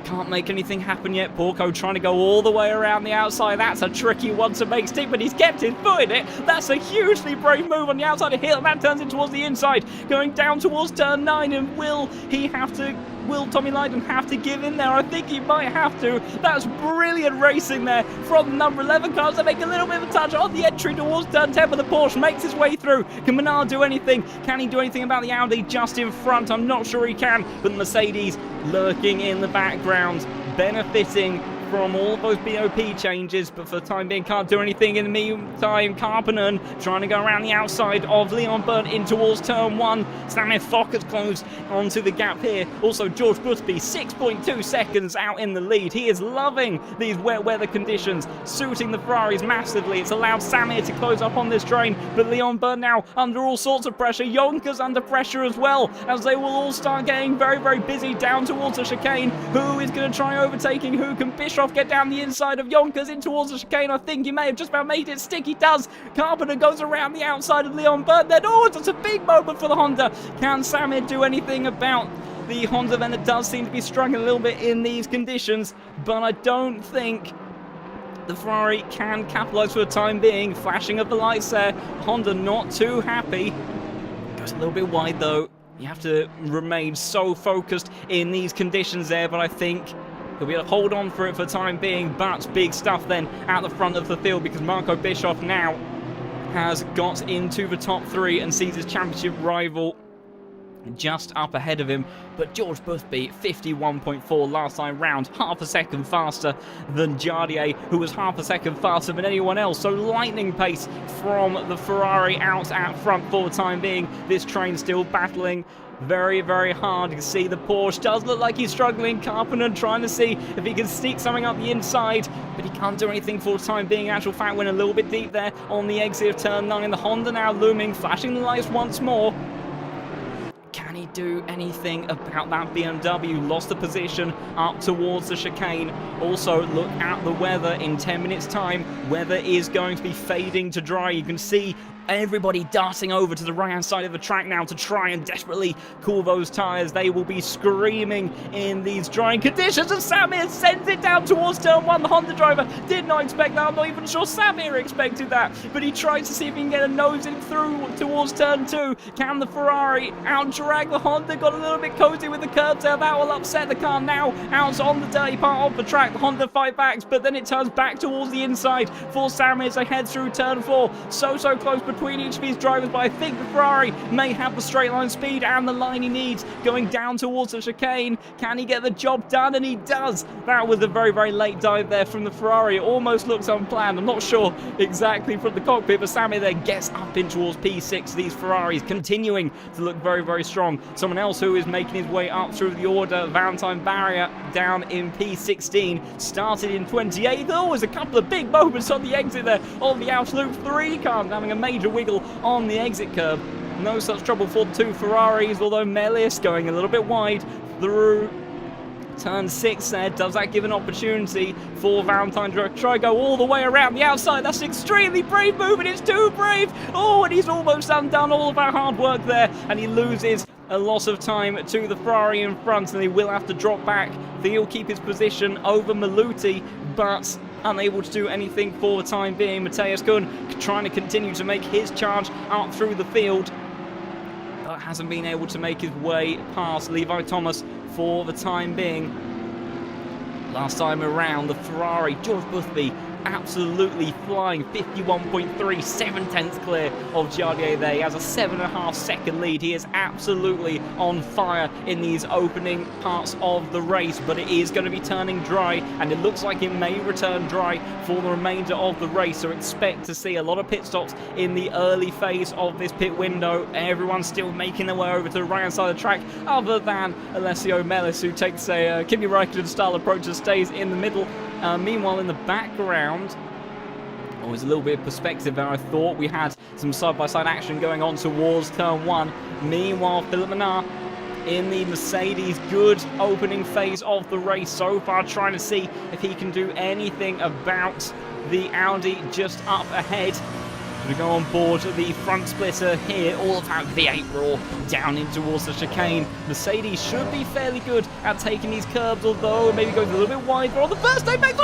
Can't make anything happen yet. Porco trying to go all the way around the outside. That's a tricky one to make stick, but he's kept his foot in it. That's a hugely brave move on the outside of hill. That turns it towards the inside, going down towards turn 9. And will Tommy Lydon have to give in there? I think he might have to. That's brilliant racing there from the number 11 cars. They make a little bit of a touch on the entry towards turn 10, but the Porsche makes his way through. Can Menard do anything? Can he do anything about the Audi just in front? I'm not sure he can, but the Mercedes lurking in the background, benefiting from all of those BOP changes, but for the time being can't do anything. In the meantime, Karppinen trying to go around the outside of Leon Byrne in towards turn 1. Samir Fock has closed onto the gap here. Also, George Busby, 6.2 seconds out in the lead. He is loving these wet weather conditions, suiting the Ferraris massively. It's allowed Samir to close up on this train, but Leon Byrne now under all sorts of pressure. Yonkers under pressure as well, as they will all start getting very, very busy down towards the chicane. Who is going to try overtaking who? Can Bischoff get down the inside of Yonkers in towards the chicane? I think he may have just about made it stick. He does. Carpenter goes around the outside of Leon Byrne. Then, it's a big moment for the Honda. Can Samir do anything about the Honda then? It does seem to be struggling a little bit in these conditions, but I don't think the Ferrari can capitalise for the time being. Flashing of the lights there. Honda not too happy. Goes a little bit wide though. You have to remain so focused in these conditions there, but I think he'll be able to hold on for it for the time being. But big stuff then at the front of the field, because Marco Bischoff now has got into the top 3 and sees his championship rival just up ahead of him. But George Busby, 51.4 last time round, half a second faster than Jardier, who was half a second faster than anyone else. So lightning pace from the Ferrari out at front for the time being. This train still battling very, very hard. You can see the Porsche does look like he's struggling. Karppinen trying to see if he can sneak something up the inside, but he can't do anything for the time being. In actual fact, went a little bit deep there on the exit of turn 9. The Honda now looming, flashing the lights once more. Can he do anything about that BMW? Lost the position up towards the chicane. Also, look at the weather in 10 minutes' time. Weather is going to be fading to dry. You can see everybody darting over to the right-hand side of the track now to try and desperately cool those tyres. They will be screaming in these drying conditions, and Samir sends it down towards turn 1. The Honda driver did not expect that. I'm not even sure Samir expected that, but he tries to see if he can get a nose in through towards turn 2. Can the Ferrari out-drag the Honda? Got a little bit cozy with the curbs there. That will upset the car now. Out on the dirty part of the track. The Honda fight backs, but then it turns back towards the inside for Samir as they head through turn 4. So close between each of these drivers, but I think the Ferrari may have the straight line speed and the line he needs going down towards the chicane. Can he get the job done? And he does. That was a very, very late dive there from the Ferrari. It almost looks unplanned. I'm not sure exactly from the cockpit, but Samir then gets up in towards P6. These Ferraris continuing to look very, very strong. Someone else who is making his way up through the order, Valentine Barrier, down in P16, started in 28th. Oh, there's a couple of big moments on the exit there of the Out Loop 3 car, having a major wiggle on the exit curb. No such trouble for the two Ferraris, although Melis going a little bit wide through turn 6 there. Does that give an opportunity for Valentine to try to go all the way around the outside? That's an extremely brave move, and it's too brave. Oh, and he's almost undone all of that hard work there, and he loses a loss of time to the Ferrari in front, and he will have to drop back. He'll keep his position over Maluti, but unable to do anything for the time being. Matthias Kuhn trying to continue to make his charge up through the field, but hasn't been able to make his way past Levi Thomas for the time being. Last time around, the Ferrari, George Busby absolutely flying. 51.3, 7/10 clear of Jardier there. He has a 7.5 second lead. He is absolutely on fire in these opening parts of the race, but it is going to be turning dry, and it looks like it may return dry for the remainder of the race, so expect to see a lot of pit stops in the early phase of this pit window. Everyone's still making their way over to the right hand side of the track, other than Alessio Mellis, who takes a Kimi Räikkönen style approach and stays in the middle. Meanwhile, in the background, there's a little bit of perspective there. I thought we had some side-by-side action going on towards turn 1. Meanwhile, Philippe Menard in the Mercedes, good opening phase of the race so far, trying to see if he can do anything about the Audi just up ahead. We go on board the front splitter here, all of that V8 roar down in towards the chicane. Mercedes should be fairly good at taking these curbs, although maybe goes a little bit wide. But on the first day, makes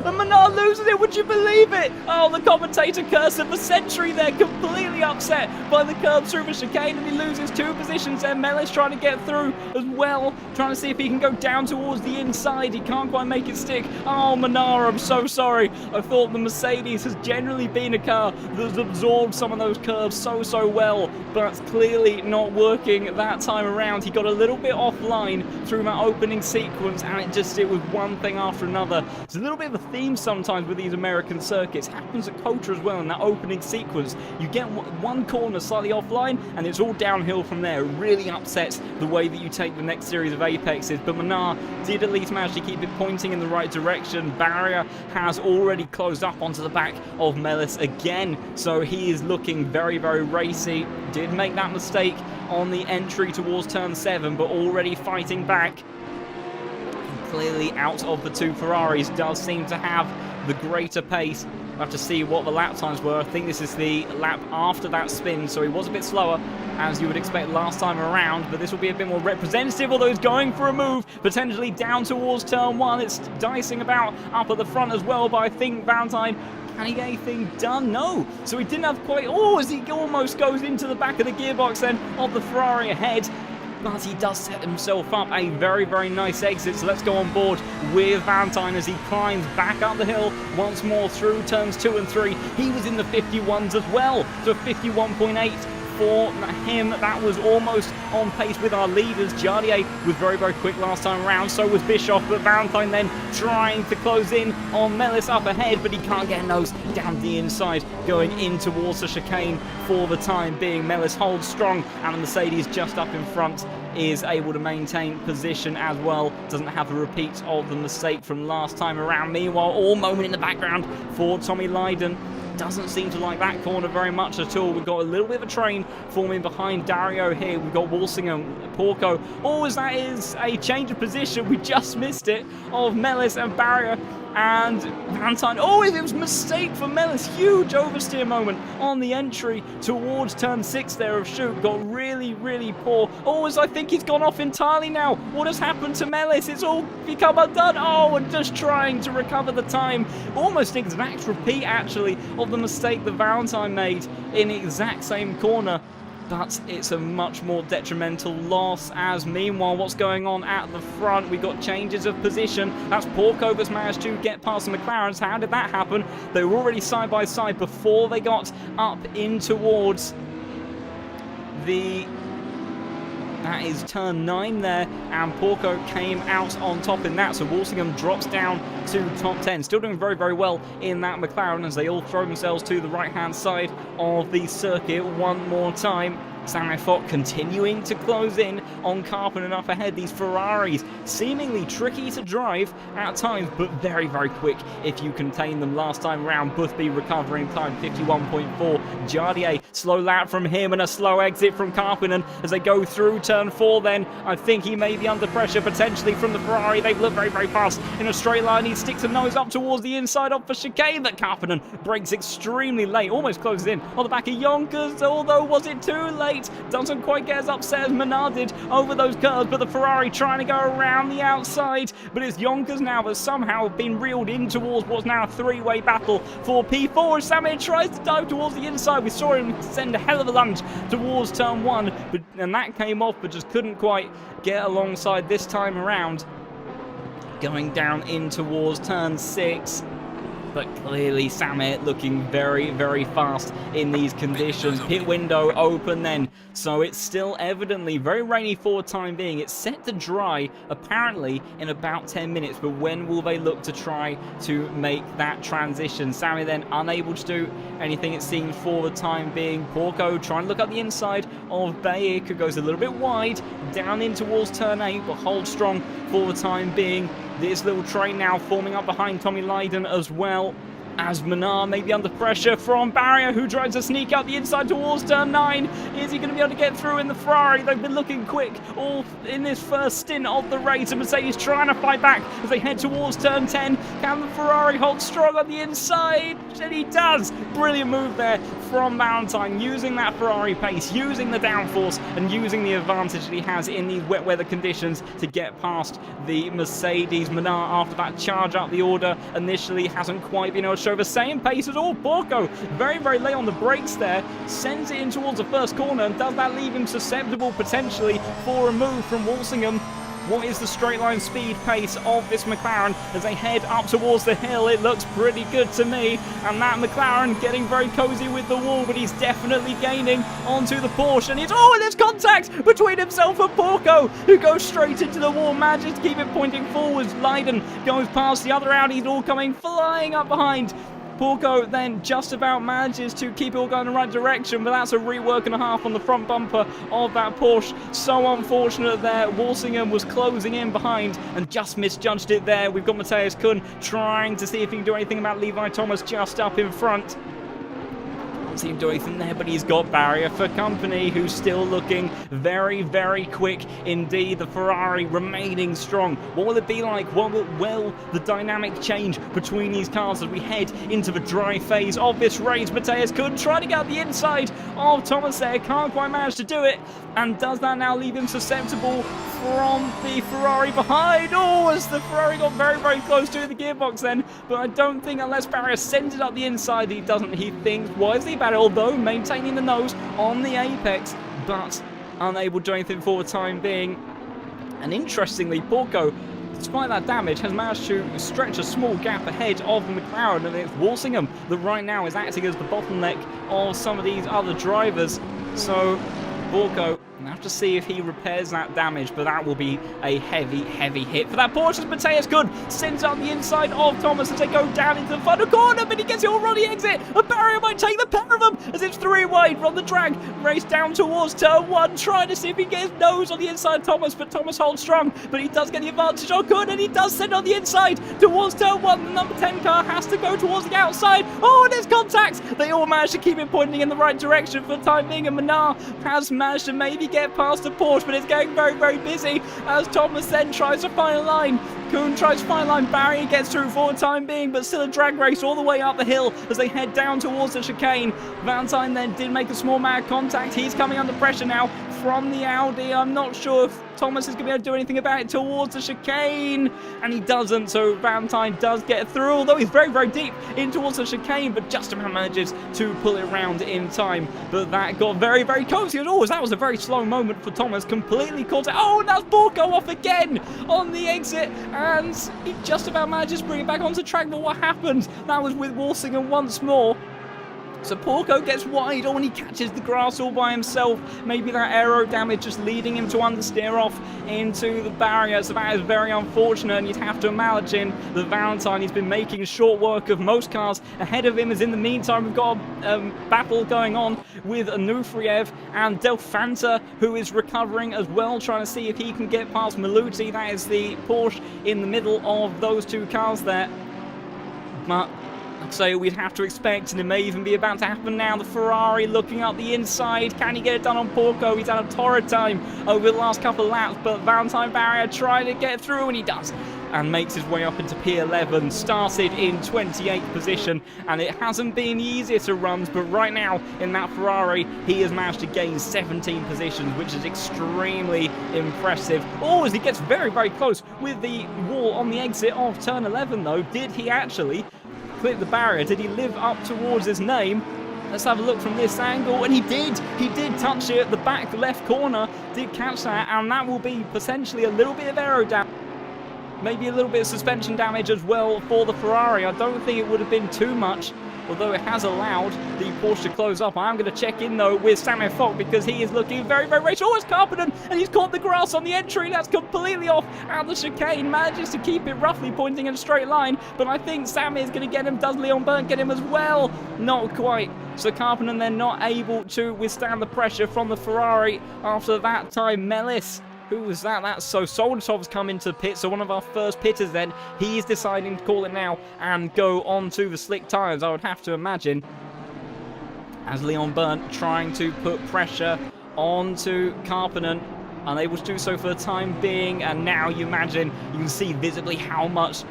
and Menard loses it, would you believe it? Oh, the commentator cursor for Century there, completely upset by the curb through the chicane, and he loses 2 positions there. Mellis trying to get through as well, trying to see if he can go down towards the inside. He can't quite make it stick. Oh, Menard, I'm so sorry. I thought the Mercedes has generally been a car that's absorbed some of those curves so well, but it's clearly not working that time around. He got a little bit offline through that opening sequence, and it was one thing after another. It's a little bit of a theme sometimes with these American circuits. It happens at Coulter as well in that opening sequence. You get one corner slightly offline and it's all downhill from there. It really upsets the way that you take the next series of apexes, but Menard did at least manage to keep it pointing in the right direction. Barrier has already closed up onto the back of Mellis again, so he is looking very racy. Did make that mistake on the entry towards turn 7, but already fighting back. Clearly out of the 2 Ferraris, does seem to have the greater pace. We'll have to see what the lap times were. I think this is the lap after that spin, so he was a bit slower, as you would expect last time around, but this will be a bit more representative, although he's going for a move, potentially down towards turn 1. It's dicing about up at the front as well, but I think Valentine, can he get anything done? No. So he didn't have quite... Oh, as he almost goes into the back of the gearbox then of the Ferrari ahead. But he does set himself up a very nice exit. So let's go on board with Valentine as he climbs back up the hill once more through turns 2 and 3. He was in the 51s as well. So 51.8 for him. That was almost on pace with our leaders. Jardier was very quick last time around. So was Bischoff. But Valentine then trying to close in on Mellis up ahead, but he can't get a nose down the inside, going in towards the chicane for the time being. Mellis holds strong, and the Mercedes just up in front is able to maintain position as well. Doesn't have a repeat of the mistake from last time around. Meanwhile, all moment in the background for Tommy Lydon. Doesn't seem to like that corner very much at all. We've got a little bit of a train forming behind Dario here. We've got Walsingham, Porco. Oh, as that is a change of position. We just missed it of Mellis and Barrier. And Valentine, oh, it was a mistake for Mellis. Huge oversteer moment on the entry towards turn 6 there of Shoot. Got really poor. Oh, as I think he's gone off entirely now. What has happened to Mellis? It's all become undone. Oh, and just trying to recover the time. Almost exact repeat, actually, of the mistake that Valentine made in the exact same corner. But it's a much more detrimental loss, as meanwhile what's going on at the front, we got changes of position. That's Porco that's managed to get past the McLarens. How did that happen? They were already side by side before they got up in towards the... That is turn 9 there, and Porco came out on top in that, so Walsingham drops down to top 10. Still doing very well in that McLaren as they all throw themselves to the right-hand side of the circuit one more time. Sam Fott continuing to close in on Carpenter up ahead. These Ferraris seemingly tricky to drive at times, but very quick if you contain them. Last time round, Boothby recovering time 51.4. Jardier, slow lap from him and a slow exit from Carpenter as they go through turn 4 then. I think he may be under pressure potentially from the Ferrari. They've looked very fast in a straight line. He sticks a nose up towards the inside of the chicane, but Carpenter breaks extremely late, almost closes in on the back of Yonkers, although was it too late? Doesn't quite get as upset as Menard did over those curves, but the Ferrari trying to go around the outside. But it's Yonkers now that's somehow been reeled in towards what's now a 3-way battle for P4. As Samir tries to dive towards the inside, we saw him send a hell of a lunge towards turn 1, and that came off, but just couldn't quite get alongside this time around. Going down in towards turn 6. but clearly Samet looking very, very fast in these conditions. Pit window open then, so it's still evidently very rainy for the time being. It's set to dry apparently in about 10 minutes, but when will they look to try to make that transition? Sammy then unable to do anything, it seems, for the time being. Porco trying to look up the inside of Baek, who goes a little bit wide down in towards turn 8, but holds strong for the time being. This little train now forming up behind Tommy Lydon as well, as Manar may be under pressure from Barrier, who tries to sneak out the inside towards turn 9. Is he going to be able to get through in the Ferrari? They've been looking quick all in this first stint of the race, and Mercedes trying to fight back as they head towards turn 10. Can the Ferrari hold strong on the inside? And he does! Brilliant move there from Valentine, using that Ferrari pace, using the downforce, and using the advantage that he has in these wet weather conditions to get past the Mercedes. Manar, after that charge up the order, initially hasn't quite been able to show the same pace at all. Porco, very, very late on the brakes there, sends it in towards the first corner, and does that leave him susceptible potentially for a move from Walsingham? What is the straight line speed pace of this McLaren as they head up towards the hill? It looks pretty good to me, and that McLaren getting very cozy with the wall, but he's definitely gaining onto the Porsche, and there's contact between himself and Porco, who goes straight into the wall, manages to keep it pointing forwards. Lydon goes past the other Audis, all coming flying up behind. Porco then just about manages to keep it all going in the right direction, but that's a rework and a half on the front bumper of that Porsche. So unfortunate there. Walsingham was closing in behind and just misjudged it there. We've got Matthias Kuhn trying to see if he can do anything about Levi Thomas just up in front. See him do anything there, but he's got Barrier for company, who's still looking very, very quick indeed. The Ferrari remaining strong. What will it be like? What will the dynamic change between these cars as we head into the dry phase of this race? Matthias Kuhn trying to get out the inside of Thomas there, can't quite manage to do it, and does that now leave him susceptible from the Ferrari behind? Oh, as the Ferrari got very, very close to the gearbox then, but I don't think unless Barrier sends it up the inside, he doesn't. He thinks wisely about it, although maintaining the nose on the apex, but unable to do anything for the time being. And interestingly, Porco, despite that damage, has managed to stretch a small gap ahead of the McLaren, and it's Walsingham that right now is acting as the bottleneck of some of these other drivers. So Porco, we'll have to see if he repairs that damage, but that will be a heavy, heavy hit for that Porsche. Matthias Kuhn sends out the inside of Thomas as they go down into the final corner, but he gets it all on the exit. A Barrier might take the pair of them as it's 3 wide from the drag. Race down towards turn 1, trying to see if he gets his nose on the inside of Thomas, but Thomas holds strong, but he does get the advantage on Kuhn, and he does send on the inside towards turn 1. The number 10 car has to go towards the outside. Oh, and there's contact. They all manage to keep it pointing in the right direction for the time being, and Manar has managed to maybe get past the Porsche, but it's getting very, very busy as Thomas then tries to find a line. Kuhn tries to find a line. Barrier gets through for the time being, but still a drag race all the way up the hill as they head down towards the chicane. Valentine then did make a small amount of contact. He's coming under pressure now from the Audi. I'm not sure if Thomas is going to be able to do anything about it towards the chicane, and he doesn't, so Valentine does get through, although he's very, very deep in towards the chicane, but just about manages to pull it around in time. But that got very, very cozy. Oh, that was a very slow moment for Thomas, completely caught it. Oh, and that's Porco off again on the exit, and he just about manages to bring it back onto track, but what happened? That was with Walsingham once more. So Porco gets wide when he catches the grass all by himself. Maybe that aero damage just leading him to understeer off into the barrier. So that is very unfortunate, and you'd have to imagine that Valentine, he's been making short work of most cars ahead of him, as in the meantime we've got a battle going on with Anufriev and Delfanta, who is recovering as well, trying to see if he can get past Maluti. That is the Porsche in the middle of those two cars there. But so we'd have to expect, and it may even be about to happen now, the Ferrari looking up the inside. Can he get it done on Porco? He's had a torrid time over the last couple of laps, but Valentine Barrier trying to get through, and he does, and makes his way up into P11. Started in 28th position, and it hasn't been the easiest of runs, but right now in that Ferrari, he has managed to gain 17 positions, which is extremely impressive. Oh, as he gets very, very close with the wall on the exit of turn 11, though. Did he actually clip the barrier? Did he live up towards his name? Let's have a look from this angle, and he did touch it at the back left corner, did catch that, and that will be potentially a little bit of aero damage. Maybe a little bit of suspension damage as well for the Ferrari. I don't think it would have been too much, although it has allowed the Porsche to close up. I am going to check in, though, with Samir Fock because he is looking very, very race. Oh, it's Carpenter, and he's caught the grass on the entry. That's completely off out the chicane. Manages to keep it roughly pointing in a straight line, but I think Samir is going to get him. Does Leon Byrne get him as well? Not quite. So Carpenter then not able to withstand the pressure from the Ferrari after that time. Mellis. Who was that? That's so Soldatov's come into the pit, so one of our first pitters then. He's deciding to call it now and go on to the slick tyres, I would have to imagine. As Leon Byrne trying to put pressure onto Karppinen. Unable to do so for the time being, and now you imagine, you can see visibly how much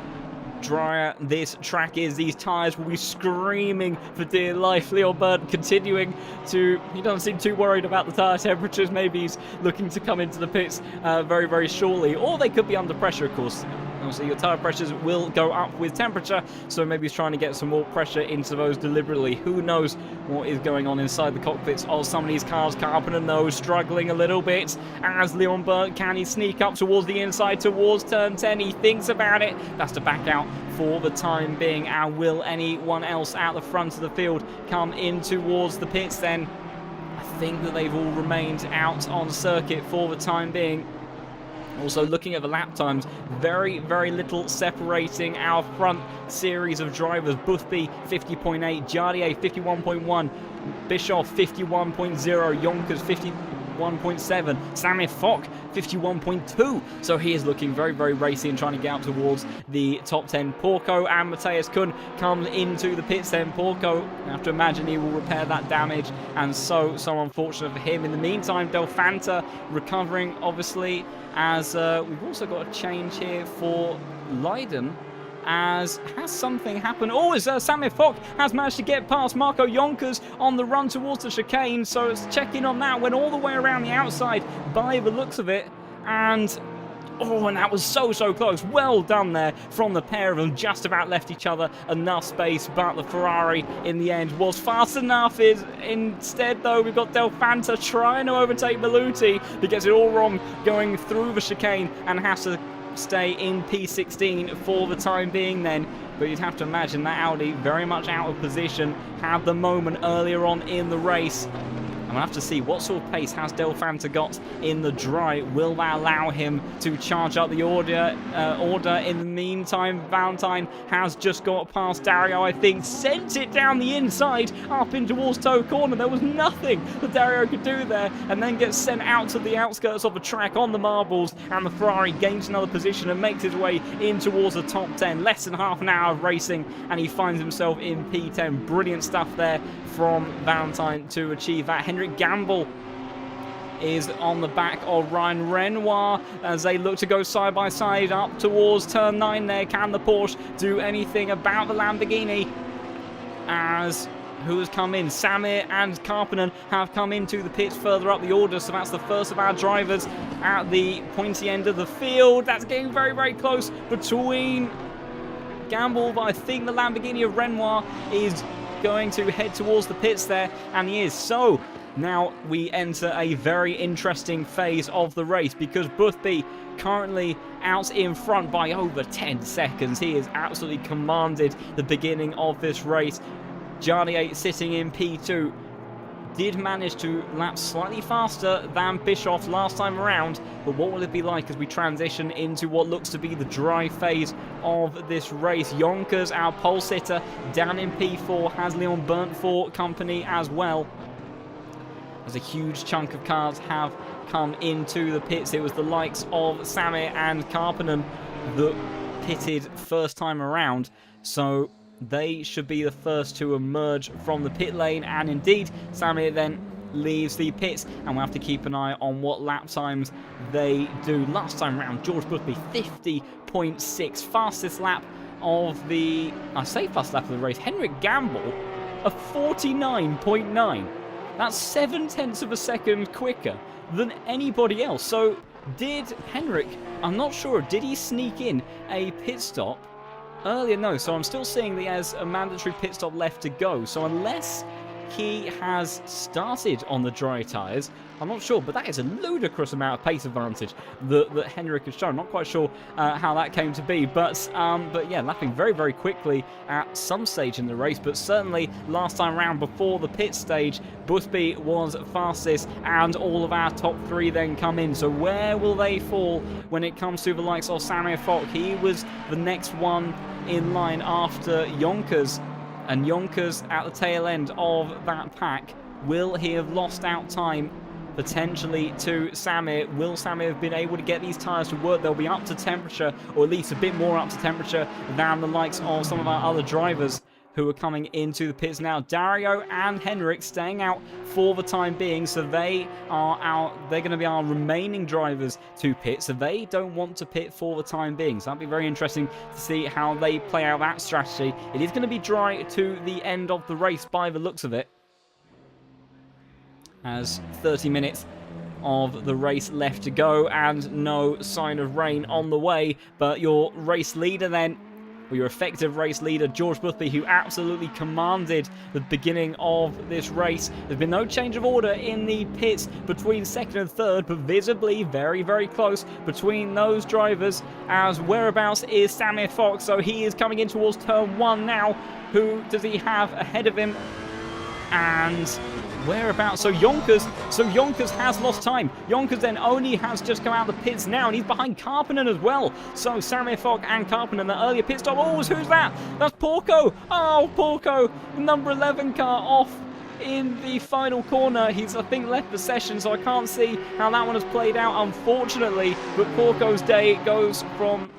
drier this track is. These tyres will be screaming for dear life. Leon Byrne continuing to, he doesn't seem too worried about the tyre temperatures. Maybe he's looking to come into the pits very, very shortly, or they could be under pressure, of course. Obviously, your tyre pressures will go up with temperature, so maybe he's trying to get some more pressure into those deliberately. Who knows what is going on inside the cockpits of some of these cars. Carpenter, though, struggling a little bit as Leon Byrne, can he sneak up towards the inside, towards turn 10? He thinks about it. That's to back out for the time being. And will anyone else out the front of the field come in towards the pits then? I think that they've all remained out on circuit for the time being. Also, looking at the lap times, very, very little separating our front series of drivers. Boothby, 50.8, Jardier, 51.1, Bischoff, 51.0, Yonkers, 51.7, Samir Fock, 51.2. So he is looking very, very racy and trying to get out towards the top 10. Porco and Matthias Kuhn comes into the pits then. Porco, I have to imagine he will repair that damage, and so unfortunate for him. In the meantime, Del Fanta recovering, obviously, as we've also got a change here for Leiden. As has something happened. Oh, as Samir Fock has managed to get past Marco Yonkers on the run towards the chicane. So it's checking on that. Went all the way around the outside by the looks of it. And oh, and that was so close. Well done there from the pair of them. Just about left each other enough space, but the Ferrari in the end was fast enough. Instead, though, we've got Del Fanta trying to overtake Maluti. He gets it all wrong going through the chicane and has to stay in P16 for the time being then. But you'd have to imagine that Audi very much out of position, had the moment earlier on in the race. And we'll have to see what sort of pace has Del Fanta got in the dry. Will that allow him to charge up the order? In the meantime, Valentine has just got past Dario, I think, sent it down the inside, up in towards toe corner. There was nothing that Dario could do there, and then gets sent out to the outskirts of the track on the marbles, and the Ferrari gains another position and makes his way in towards the top 10. Less than half an hour of racing, and he finds himself in P10. Brilliant stuff there from Valentine to achieve that. Henrik Gamble is on the back of Ryan Renoir as they look to go side by side up towards turn 9 there. Can the Porsche do anything about the Lamborghini? As who has come in? Samir and Karppinen have come into the pits further up the order, so that's the first of our drivers at the pointy end of the field. That's getting very, very close between Gamble, but I think the Lamborghini of Renoir is going to head towards the pits there, and he is. So now we enter a very interesting phase of the race, because Boothby currently out in front by over 10 seconds. He has absolutely commanded the beginning of this race. Jardier sitting in P2 did manage to lap slightly faster than Bischoff last time around, but what will it be like as we transition into what looks to be the dry phase of this race? Yonkers, our pole sitter, down in P4, has Leon Byrne for company as well. As a huge chunk of cars have come into the pits. It was the likes of Samir and Karppinen that pitted first time around, so they should be the first to emerge from the pit lane, and indeed Samir then leaves the pits, and we'll have to keep an eye on what lap times they do. Last time round, George Boothby 50.6, fastest lap of the, I say fastest lap of the race. Henrik Gamble a 49.9. That's 0.7 of a second quicker than anybody else. So did Henrik, I'm not sure, did he sneak in a pit stop earlier? No, so I'm still seeing that he has a mandatory pit stop left to go. So unless he has started on the dry tyres. I'm not sure, but that is a ludicrous amount of pace advantage that Henrik has shown. Not quite sure how that came to be, but yeah, lapping very, very quickly at some stage in the race, but certainly last time round before the pit stage, Busby was fastest, and all of our top three then come in. So where will they fall when it comes to the likes of Samir Fock? He was the next one in line after Yonkers, and Yonkers at the tail end of that pack. Will he have lost out time potentially to Samir? Will Samir have been able to get these tyres to work? They'll be up to temperature, or at least a bit more up to temperature than the likes of some of our other drivers who are coming into the pits now. Dario and Henrik staying out for the time being, so they are out. They're going to be our remaining drivers to pit, so they don't want to pit for the time being. So that'll be very interesting to see how they play out that strategy. It is going to be dry to the end of the race by the looks of it, as 30 minutes of the race left to go and no sign of rain on the way. But your race leader then, or your effective race leader, George Busby, who absolutely commanded the beginning of this race. There's been no change of order in the pits between second and third, but visibly very, very close between those drivers, as whereabouts is Samir Fox. So he is coming in towards turn one now. Who does he have ahead of him? And whereabouts? So Yonkers has lost time. Yonkers then only has just come out of the pits now, and he's behind Karppinen as well. So Samir Fock and Karppinen, the earlier pit stop. Oh, who's that? That's Porco. Oh, Porco, number 11 car off in the final corner. He's, I think, left the session, so I can't see how that one has played out, unfortunately. But Porco's day goes from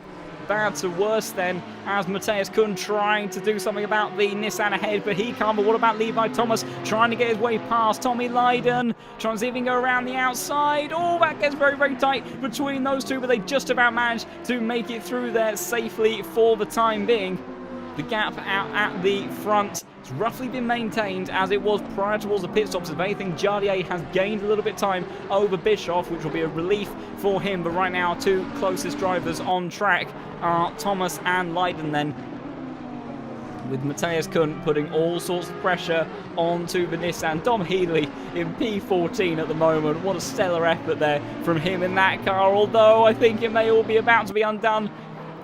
bad to worse then, as Matthias Kuhn trying to do something about the Nissan ahead, but he can't. But what about Levi Thomas trying to get his way past Tommy Lydon, trying to see if he can go around the outside? Oh, that gets very, very tight between those two, but they just about managed to make it through there safely for the time being. The gap out at the front has roughly been maintained as it was prior towards the pit stops. If anything, Jardier has gained a little bit of time over Bischoff, which will be a relief for him. But right now, our two closest drivers on track are Thomas and Lydon then, with Matthias Kuhn putting all sorts of pressure onto the Nissan. Dom Healy in P14 at the moment. What a stellar effort there from him in that car, although I think it may all be about to be undone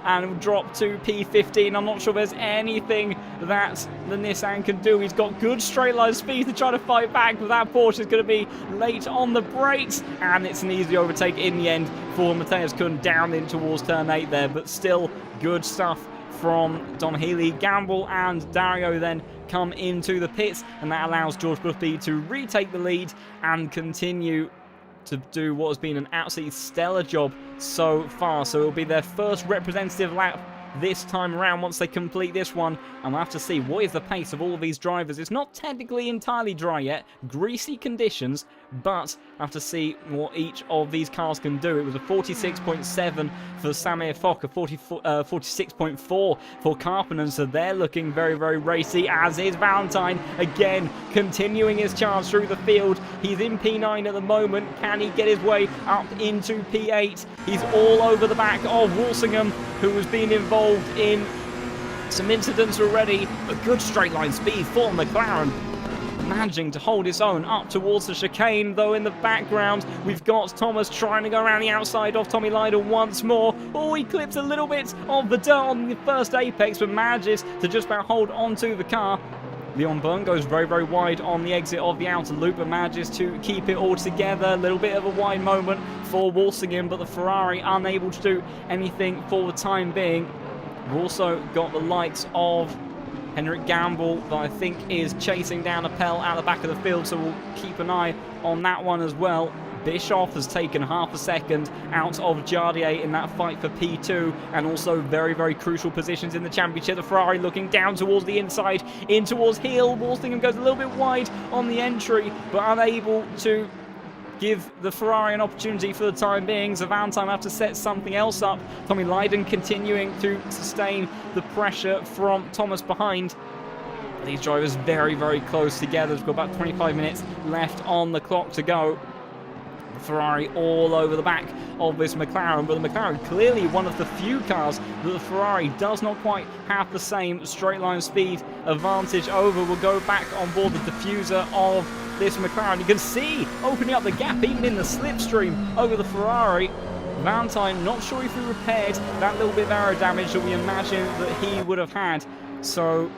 and will drop to P15. I'm not sure there's anything that the Nissan can do. He's got good straight line speed to try to fight back, but that Porsche is going to be late on the brakes, and it's an easy overtake in the end for Matthias Kuhn down in towards turn 8 there, but still good stuff from Dom Healy. Gamble and Dario then come into the pits, and that allows George Busby to retake the lead and continue to do what has been an absolutely stellar job so far. So it'll be their first representative lap this time around once they complete this one, and we'll have to see what is the pace of all of these drivers. It's not technically entirely dry yet, greasy conditions, but I have to see what each of these cars can do. It was a 46.7 for Samir Fock, a 46.4 for Karppinen, so they're looking very, very racy, as is Valentine, again continuing his charge through the field. He's in P9 at the moment. Can he get his way up into P8? He's all over the back of Walsingham, who has been involved in some incidents already. A good straight line speed for McLaren, managing to hold its own up towards the chicane, though in the background we've got Thomas trying to go around the outside of Tommy Lydon once more. Oh, he clips a little bit of the dirt on the first apex, but manages to just about hold onto the car. Leon Byrne goes very, very wide on the exit of the outer loop, but manages to keep it all together. A little bit of a wide moment for Walsingham, but the Ferrari unable to do anything for the time being. We've also got the likes of Henrik Gamble, that I think is chasing down Appel at the back of the field, so we'll keep an eye on that one as well. Bischoff has taken half a second out of Jardier in that fight for P2, and also very, very crucial positions in the championship. The Ferrari looking down towards the inside, in towards heel. Walsingham goes a little bit wide on the entry, but unable to give the Ferrari an opportunity for the time being. So Valentine will have to set something else up. Tommy Lydon continuing to sustain the pressure from Thomas behind. These drivers very, very close together. We've got about 25 minutes left on the clock to go. The Ferrari all over the back of this McLaren, but the McLaren clearly one of the few cars that the Ferrari does not quite have the same straight line speed advantage over. We'll go back on board the diffuser of this McLaren. You can see opening up the gap even in the slipstream over the Ferrari. Valentine, not sure if he repaired that little bit of aero damage that we imagine that he would have had, so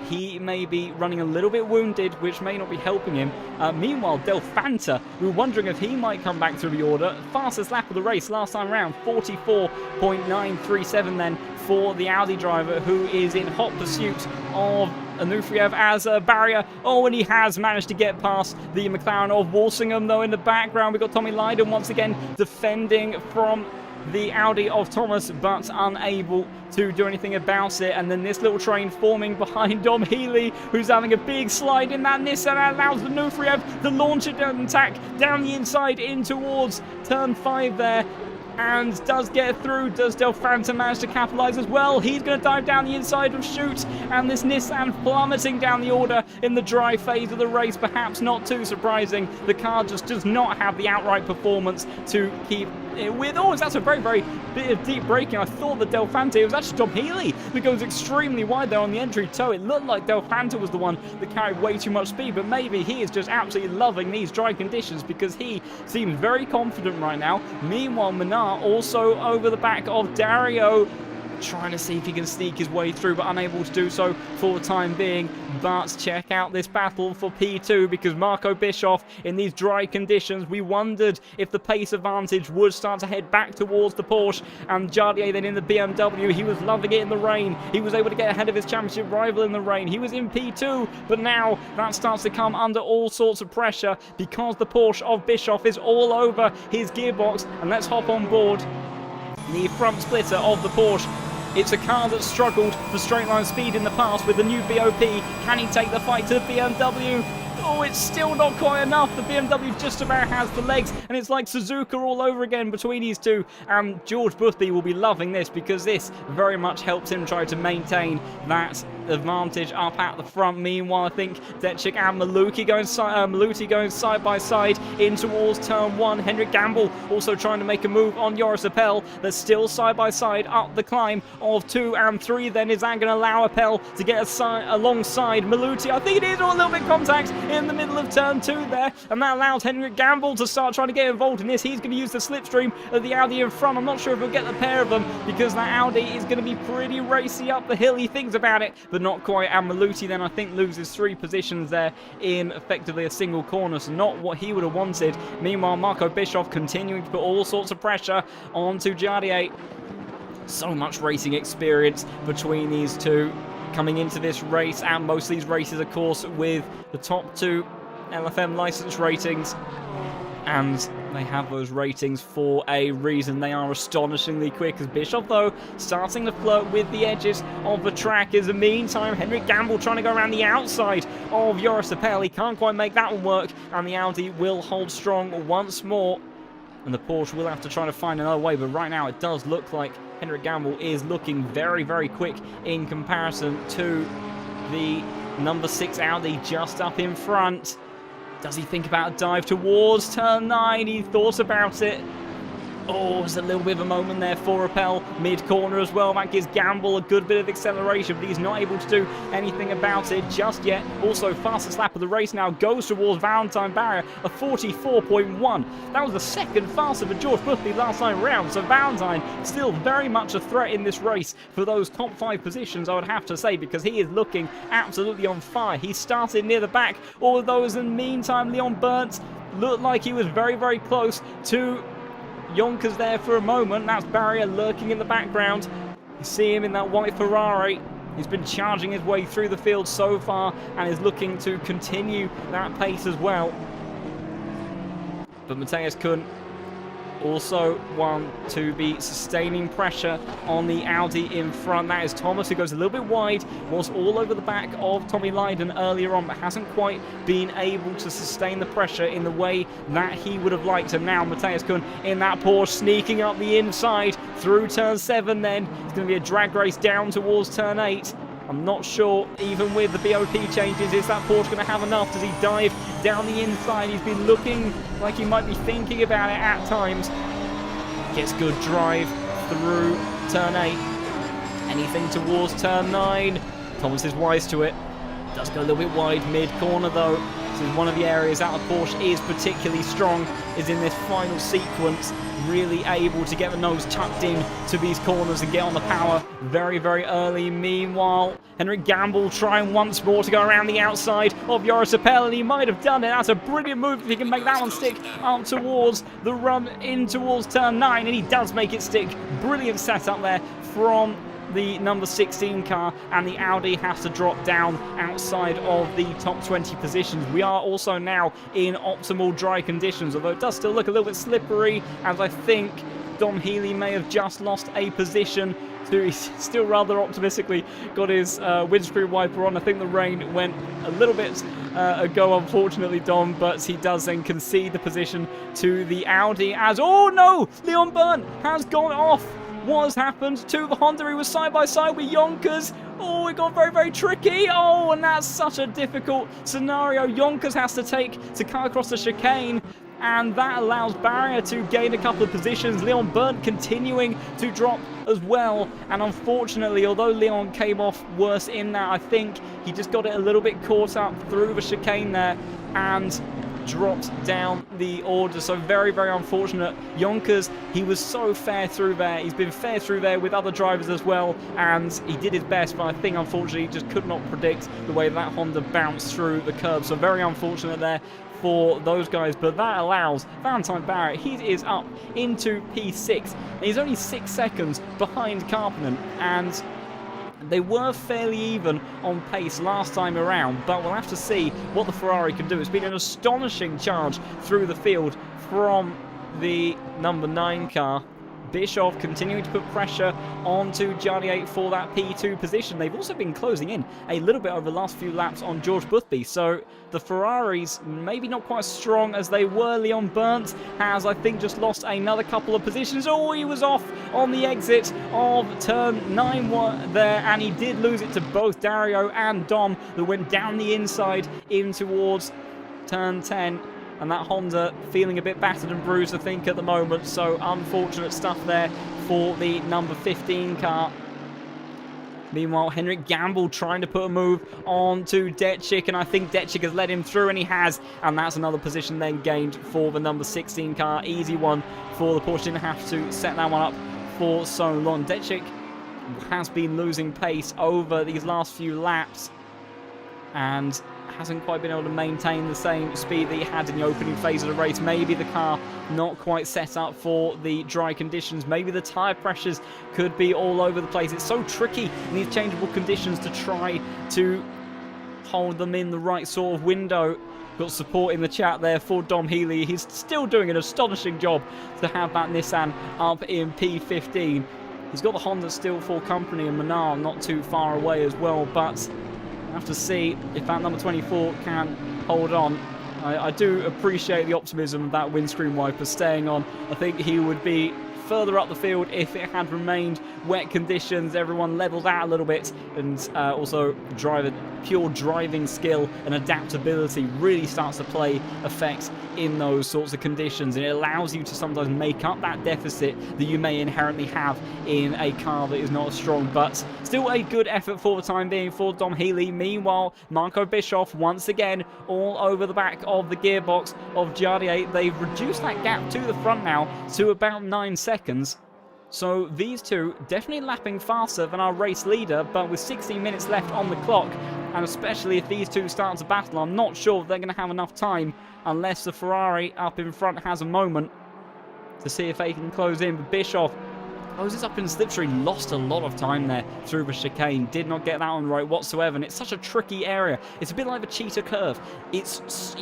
he may be running a little bit wounded, which may not be helping him. Meanwhile, Del Fanta, we were wondering if he might come back through the order. Fastest lap of the race last time round, 44.937 then for the Audi driver, who is in hot pursuit of Anuferev as a barrier. Oh, and he has managed to get past the McLaren of Walsingham, though. In the background, we've got Tommy Lydon once again defending from the Audi of Thomas, but unable to do anything about it. And then this little train forming behind Dom Healy, who's having a big slide in that Nissan, and allows Anuferev to launch it and attack down the inside in towards turn 5 there. And does get through. Does Del Fanta manage to capitalise as well? He's going to dive down the inside of Chute, and this Nissan plummeting down the order in the dry phase of the race. Perhaps not too surprising. The car just does not have the outright performance to keep it with. Oh, that's a very, very bit of deep braking. I thought that Del Fanta, it was actually Dom Healy that goes extremely wide there on the entry toe. It looked like Del Fanta was the one that carried way too much speed, but maybe he is just absolutely loving these dry conditions because he seems very confident right now. Meanwhile, Menard also over the back of Dario, trying to see if he can sneak his way through, but unable to do so for the time being. But check out this battle for P2, because Marco Bischoff, in these dry conditions, we wondered if the pace advantage would start to head back towards the Porsche, and Jardier then in the BMW. He was loving it in the rain. He was able to get ahead of his championship rival in the rain. He was in P2, but now that starts to come under all sorts of pressure because the Porsche of Bischoff is all over his gearbox. And let's hop on board the front splitter of the Porsche. It's a car that's struggled for straight line speed in the past with the new BOP. Can he take the fight to the BMW? Oh, it's still not quite enough. The BMW just about has the legs, and it's like Suzuka all over again between these two. And George Boothby will be loving this, because this very much helps him try to maintain that advantage up at the front. Meanwhile, I think Detchik and Maluti going side by side in towards turn 1. Henrik Gamble also trying to make a move on Joris Appel. They're still side by side up the climb of 2 and 3. Then is that going to allow Appel to get alongside Maluti? I think it is, or a little bit contact in the middle of turn 2 there, and that allows Henrik Gamble to start trying to get involved in this. He's going to use the slipstream of the Audi in front. I'm not sure if he'll get the pair of them, because that Audi is going to be pretty racy up the hill. He thinks about it, but not quite. And Maluti then, I think, loses 3 positions there in effectively a single corner, so not what he would have wanted. Meanwhile, Marco Bischoff continuing to put all sorts of pressure onto Jardier. So much racing experience between these two coming into this race, and most of these races, of course, with the top 2 LFM license ratings. And they have those ratings for a reason. They are astonishingly quick, as Bischoff, though, starting to flirt with the edges of the track. In the meantime, Henrik Gamble trying to go around the outside of Joris Appel. He can't quite make that one work, and the Audi will hold strong once more. And the Porsche will have to try to find another way, but right now it does look like Henrik Gamble is looking very, very quick in comparison to the number 6 Audi just up in front. Does he think about a dive towards turn 9? He thought about it. Oh, there's a little bit of a moment there for Appel mid-corner as well. That gives Gamble a good bit of acceleration, but he's not able to do anything about it just yet. Also, fastest lap of the race now goes towards Valentine Barrier, a 44.1. That was the second faster for George Boothby last time round, so Valentine still very much a threat in this race for those top 5 positions, I would have to say, because he is looking absolutely on fire. He started near the back, although in the meantime, Leon Burnt looked like he was very, very close to Yonkers there for a moment. That's Barrier lurking in the background. You see him in that white Ferrari. He's been charging his way through the field so far and is looking to continue that pace as well. But Matthias Kuhn also one to be sustaining pressure on the Audi in front. That is Thomas, who goes a little bit wide, was all over the back of Tommy Lydon earlier on, but hasn't quite been able to sustain the pressure in the way that he would have liked. And now Matthias Kuhn in that Porsche, sneaking up the inside through turn 7 then. It's going to be a drag race down towards turn 8. I'm not sure, even with the BOP changes, is that Porsche going to have enough? Does he dive down the inside? He's been looking like he might be thinking about it at times. Gets good drive through turn 8. Anything towards turn 9. Thomas is wise to it. Does go a little bit wide mid-corner though. This is one of the areas that the Porsche is particularly strong, is in this final sequence, really able to get the nose tucked in to these corners and get on the power very, very early. Meanwhile, Henrik Gamble trying once more to go around the outside of Joris Appel, and he might have done it. That's a brilliant move if he can make that one stick up towards the run in towards turn 9, and he does make it stick. Brilliant setup there from the number 16 car, and the Audi has to drop down outside of the top 20 positions. We are also now in optimal dry conditions, although it does still look a little bit slippery, as I think Dom Healy may have just lost a position. So he's still rather optimistically got his windscreen wiper on. I think the rain went a little bit ago, unfortunately, Dom, but he does then concede the position to the Audi as, oh no, Leon Byrne has gone off. What has happened to the Honda? He was side by side with Yonkers. Oh, it got very, very tricky. Oh, and that's such a difficult scenario. Yonkers has to cut across the chicane, and that allows Barrier to gain a couple of positions. Leon Byrne continuing to drop as well, and unfortunately, although Leon came off worse in that, I think he just got it a little bit caught up through the chicane there and dropped down the order. So very, very unfortunate. Yonkers, he was so fair through there. He's been fair through there with other drivers as well, and he did his best, but I think unfortunately he just could not predict the way that Honda bounced through the curb. So very unfortunate there for those guys, but that allows Valentine Barrett, he is up into P6. He's only 6 seconds behind Karppinen, and they were fairly even on pace last time around, but we'll have to see what the Ferrari can do. It's been an astonishing charge through the field from the number 9 car. Bischoff continuing to put pressure onto Giardi 8 for that P2 position. They've also been closing in a little bit over the last few laps on George Boothby, so the Ferraris maybe not quite as strong as they were. Leon Burnt has, I think, just lost another couple of positions. Oh, he was off on the exit of turn 9 there, and he did lose it to both Dario and Dom, that went down the inside in towards turn 10. And that Honda feeling a bit battered and bruised, I think, at the moment. So unfortunate stuff there for the number 15 car. Meanwhile, Henrik Gamble trying to put a move on to Detchik, and I think Detchik has let him through, and he has. And that's another position then gained for the number 16 car. Easy one for the Porsche. Didn't have to set that one up for so long. Detchik has been losing pace over these last few laps, and hasn't quite been able to maintain the same speed that he had in the opening phase of the race. Maybe the car not quite set up for the dry conditions. Maybe the tyre pressures could be all over the place. It's so tricky in these changeable conditions to try to hold them in the right sort of window. Got support in the chat there for Dom Healy. He's still doing an astonishing job to have that Nissan up in P15. He's got the Honda still for company, and Manal not too far away as well, but we'll have to see if that number 24 can hold on. I do appreciate the optimism of that windscreen wiper staying on. I think he would be further up the field if it had remained wet conditions. Everyone levels out a little bit, and also pure driving skill and adaptability really starts to play effects in those sorts of conditions, and it allows you to sometimes make up that deficit that you may inherently have in a car that is not as strong. But still a good effort for the time being for Dom Healy. Meanwhile, Marco Bischoff once again all over the back of the gearbox of Giardi 8. They've reduced that gap to the front now to about 9 seconds. So these two definitely lapping faster than our race leader, but with 16 minutes left on the clock, and especially if these two start to battle, I'm not sure if they're going to have enough time unless the Ferrari up in front has a moment to see if they can close in. But Bischoff closes up in slipstream, lost a lot of time there through the chicane, did not get that one right whatsoever, and it's such a tricky area. It's a bit like the cheetah curve. You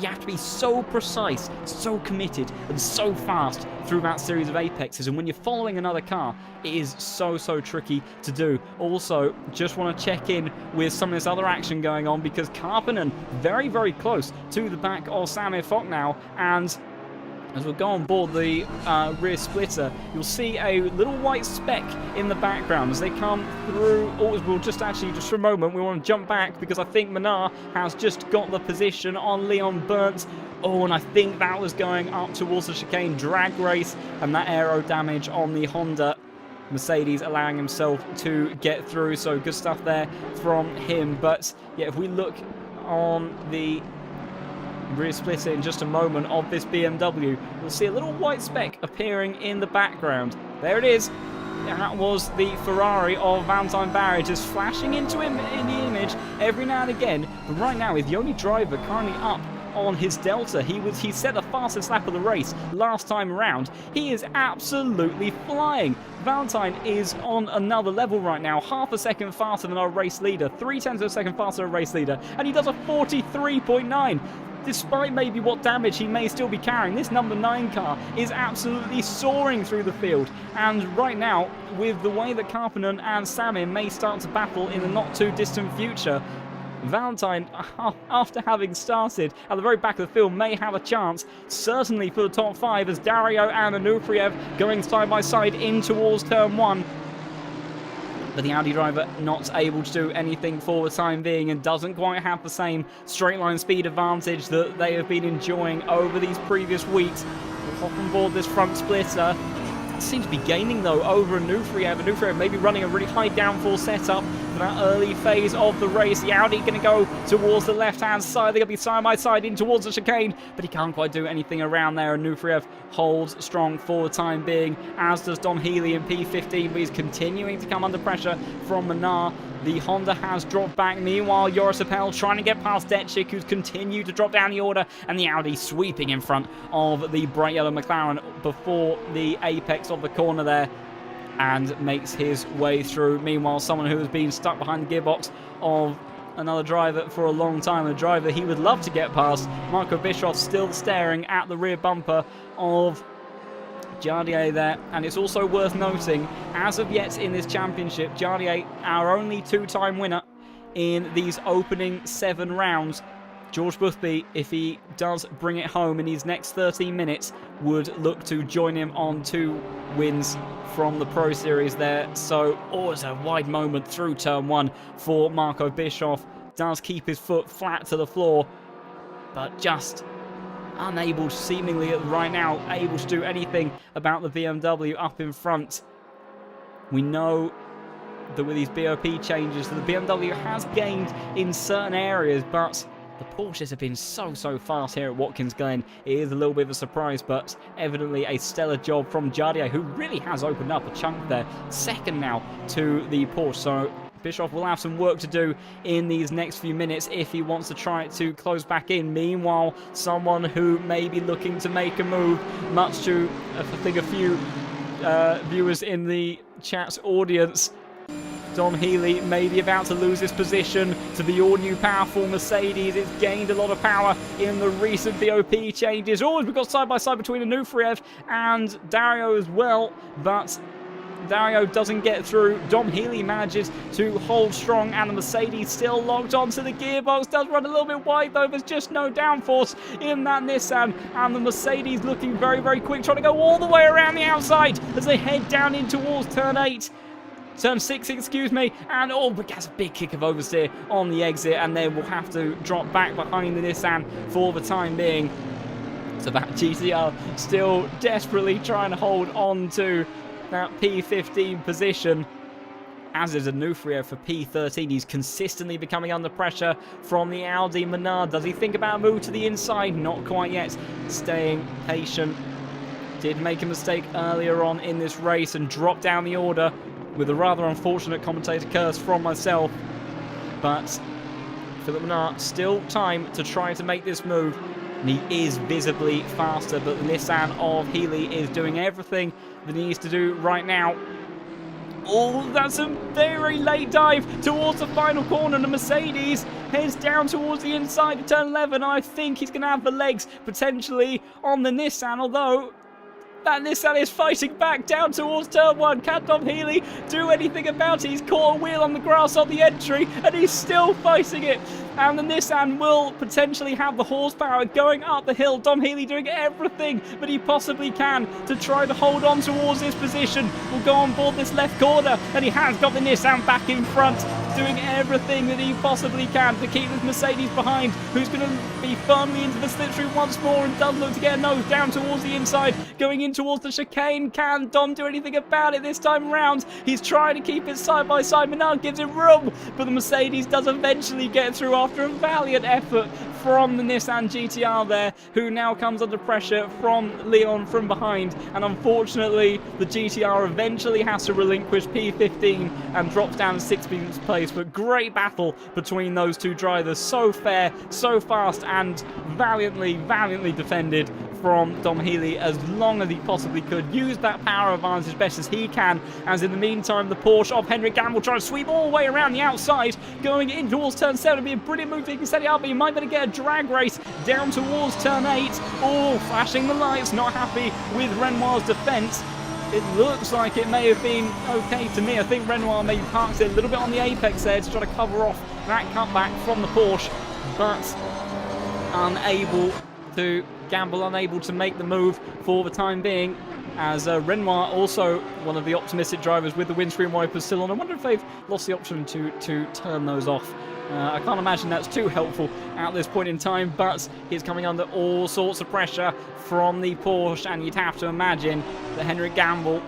have to be so precise, so committed, and so fast through that series of apexes, and when you're following another car, it is so tricky to do. Also, just want to check in with some of this other action going on, because Karppinen very close to the back of Samir Fock now, and as we'll go on board the rear splitter, you'll see a little white speck in the background as they come through. Oh, we'll just for a moment, we want to jump back because I think Manar has just got the position on Leon Burnt. Oh, and I think that was going up towards the chicane drag race, and that aero damage on the Honda Mercedes allowing himself to get through. So good stuff there from him. But yeah, if we look on the rear splitter in just a moment of this BMW, we'll see a little white speck appearing in the background. There it is. That was the Ferrari of Valentine Barry, just flashing into him in the image every now and again. But right now, he's the only driver currently up on his Delta. He set the fastest lap of the race last time around. He is absolutely flying. Valentine is on another level right now, half a second faster than our race leader, 0.3 of a second faster than our race leader, and he does a 43.9. Despite maybe what damage he may still be carrying, this number 9 car is absolutely soaring through the field. And right now, with the way that Karppinen and Samin may start to battle in the not too distant future, Valentine, after having started at the very back of the field, may have a chance, certainly for the top 5, as Dario and Anupriev going side by side in towards turn 1. But the Audi driver not able to do anything for the time being and doesn't quite have the same straight line speed advantage that they have been enjoying over these previous weeks. We'll hop on board this front splitter. Seems to be gaining though over Anupriev. Anupriev maybe running a really high downforce setup for that early phase of the race. The Audi going to go towards the left-hand side. They're going to be side by side in towards the chicane, but he can't quite do anything around there. Anupriev holds strong for the time being, as does Dom Healy in P15, but he's continuing to come under pressure from Manar. The Honda has dropped back. Meanwhile, Joris Appel trying to get past Detchik, who's continued to drop down the order, and the Audi sweeping in front of the bright yellow McLaren before the apex of the corner there, and makes his way through. Meanwhile, someone who has been stuck behind the gearbox of another driver for a long time, a driver he would love to get past, Marco Bischoff, still staring at the rear bumper of Jardier there. And it's also worth noting, as of yet in this championship, Jardier, our only two-time winner in these opening 7 rounds. George Boothby, if he does bring it home in his next 13 minutes, would look to join him on 2 wins from the Pro Series there. So, it's a wide moment through turn 1 for Marco Bischoff. Does keep his foot flat to the floor, but just unable, seemingly right now, able to do anything about the BMW up in front. We know that with these BOP changes, that the BMW has gained in certain areas, but the Porsches have been so fast here at Watkins Glen. It is a little bit of a surprise, but evidently a stellar job from Jardier, who really has opened up a chunk there. Second now to the Porsche, so Bischoff will have some work to do in these next few minutes if he wants to try to close back in. Meanwhile, someone who may be looking to make a move, much to, I think, a few viewers in the chat audience, Dom Healy may be about to lose his position to the all-new powerful Mercedes. It's gained a lot of power in the recent BOP changes. We've got side-by-side between Anupriev and Dario as well, but Dario doesn't get through. Dom Healy manages to hold strong, and the Mercedes still locked onto the gearbox. Does run a little bit wide though. There's just no downforce in that Nissan, and the Mercedes looking very quick, trying to go all the way around the outside as they head down in towards turn 8. Turn 6, excuse me, and but gets a big kick of oversteer on the exit, and then we'll have to drop back behind the Nissan for the time being. So that GTR still desperately trying to hold on to that P15 position, as is Anupriev for P13. He's consistently becoming under pressure from the Audi. Menard, does he think about a move to the inside? Not quite yet. Staying patient. Did make a mistake earlier on in this race and dropped down the order with a rather unfortunate commentator curse from myself. But Philip Menard, still time to try to make this move. And he is visibly faster, but the Nissan of Healy is doing everything that he needs to do right now. That's a very late dive towards the final corner. The Mercedes heads down towards the inside of turn 11. I think he's going to have the legs potentially on the Nissan, although that Nissan is fighting back down towards turn 1. Can Dom Healy do anything about it? He's caught a wheel on the grass on the entry, and he's still fighting it. And the Nissan will potentially have the horsepower going up the hill. Dom Healy doing everything that he possibly can to try to hold on towards this position. Will go on board this left corner, and he has got the Nissan back in front, doing everything that he possibly can to keep this Mercedes behind, who's going to be firmly into the slipstream once more and does look to get a nose down towards the inside, going in towards the chicane. Can Dom do anything about it this time around? He's trying to keep it side by side. Menard gives him room, but the Mercedes does eventually get through after a valiant effort from the Nissan GTR there, who now comes under pressure from Leon from behind, and unfortunately the GTR eventually has to relinquish P15 and drops down to 16th place. But great battle between those two drivers, so fair, so fast, and valiantly defended from Dom Healy as long as he possibly could. Use that power advantage as best as he can, as in the meantime the Porsche of Henrik Gamble trying to sweep all the way around the outside, going in towards turn 7. It'd be a brilliant move if he can set it up, but he might better get a drag race down towards turn 8. Oh, flashing the lights, not happy with Renoir's defence. It looks like it may have been okay to me. I think Renoir maybe parks it a little bit on the apex there to try to cover off that cutback from the Porsche, but unable to make the move for the time being, as Renoir, also one of the optimistic drivers with the windscreen wipers still on. I wonder if they've lost the option to turn those off. I can't imagine that's too helpful at this point in time, but he's coming under all sorts of pressure from the Porsche, and you'd have to imagine that Henrik Gamble,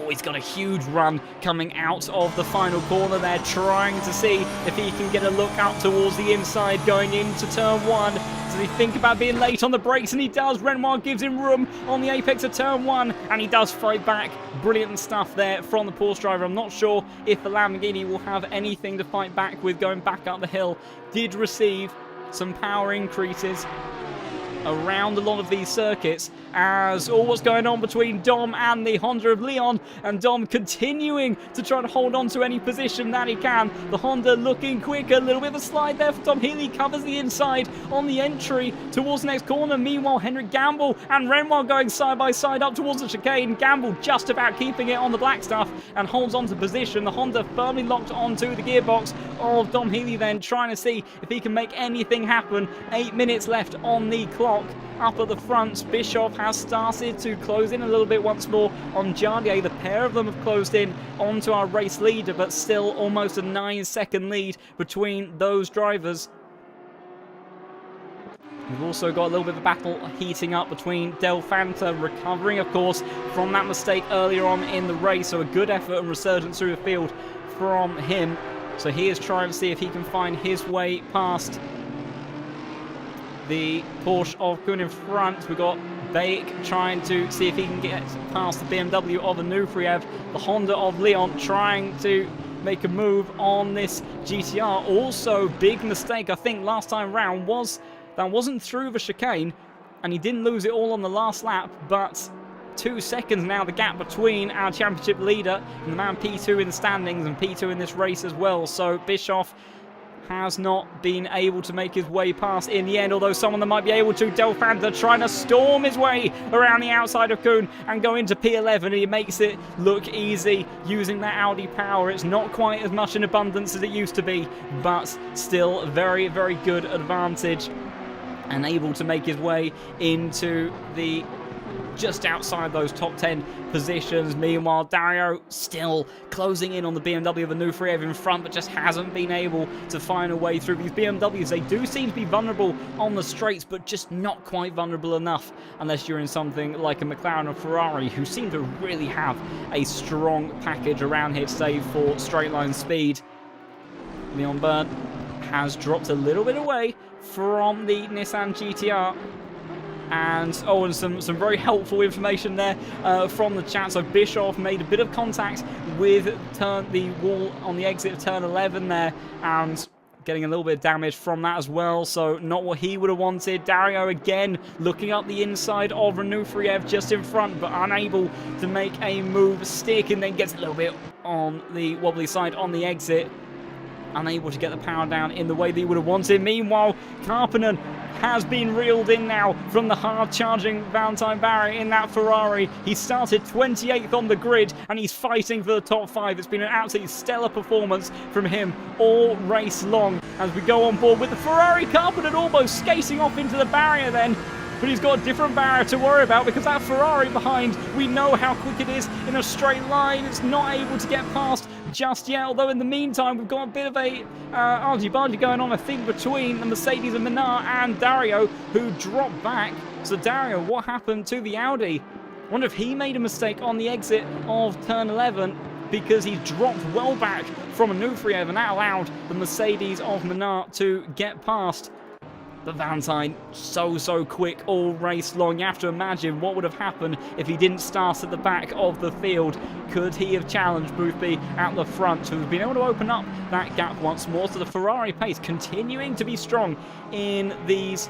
he's got a huge run coming out of the final corner there, trying to see if he can get a look up towards the inside going into turn 1. Does he think about being late on the brakes? And he does. Renoir gives him room on the apex of turn 1, and he does fight back. Brilliant stuff there from the Porsche driver. I'm not sure if the Lamborghini will have anything to fight back with going back up the hill. Did receive some power increases around a lot of these circuits, as all what's going on between Dom and the Honda of Leon, and Dom continuing to try to hold on to any position that he can. The Honda looking quicker, a little bit of a slide there for Dom Healy, covers the inside on the entry towards the next corner. Meanwhile, Henrik Gamble and Renoir going side by side up towards the chicane. Gamble just about keeping it on the black stuff and holds on to position. The Honda firmly locked onto the gearbox of Dom Healy then, trying to see if he can make anything happen. 8 minutes left on the clock. Up at the front, Bischoff has started to close in a little bit once more on Jardier. The pair of them have closed in onto our race leader, but still almost a 9-second lead between those drivers. We've also got a little bit of a battle heating up between Del Fanta, recovering, of course, from that mistake earlier on in the race. So a good effort and resurgence through the field from him. So he is trying to see if he can find his way past the Porsche of Kuhn in front. We've got Bake trying to see if he can get past the BMW of Anupriev. The Honda of Leon trying to make a move on this GTR. Also, big mistake, I think, last time round was that wasn't through the chicane, and he didn't lose it all on the last lap, but 2 seconds now the gap between our championship leader and the man P2 in the standings, and P2 in this race as well. So Bischoff has not been able to make his way past in the end, although someone that might be able to. Del Fanta trying to storm his way around the outside of Kuhn and go into P11, and he makes it look easy using that Audi power. It's not quite as much in abundance as it used to be, but still very, very good advantage, and able to make his way into the just outside those top 10 positions. Meanwhile, Dario still closing in on the BMW of Anupriev in front, but just hasn't been able to find a way through these BMWs. They do seem to be vulnerable on the straights, but just not quite vulnerable enough unless you're in something like a McLaren or Ferrari, who seem to really have a strong package around here today for straight line speed. Leon Byrne has dropped a little bit away from the Nissan GTR. And some very helpful information there from the chat. So Bischoff made a bit of contact with the wall on the exit of turn 11 there, and getting a little bit of damage from that as well. So not what he would have wanted. Dario again looking up the inside of Anupriev just in front, but unable to make a move stick, and then gets a little bit on the wobbly side on the exit. unable to get the power down in the way that he would have wanted. Meanwhile, Karppinen has been reeled in now from the hard-charging Valentine Barry in that Ferrari. He started 28th on the grid, and he's fighting for the top 5. It's been an absolutely stellar performance from him all race long. As we go on board with the Ferrari, Karppinen almost skating off into the barrier then. But he's got a different barrier to worry about because that Ferrari behind, we know how quick it is in a straight line. It's not able to get past just yet, although in the meantime we've got a bit of a argy-bargy going on, I think, between the Mercedes and Menard and Dario, who dropped back. So Dario, what happened to the Audi? I wonder if he made a mistake on the exit of turn 11 because he dropped well back from Onufriev, and that allowed the Mercedes of Menard to get past. But Valentine, so quick all race long. You have to imagine what would have happened if he didn't start at the back of the field. Could he have challenged Boothby at the front, who has been able to open up that gap once more? So the Ferrari pace continuing to be strong in these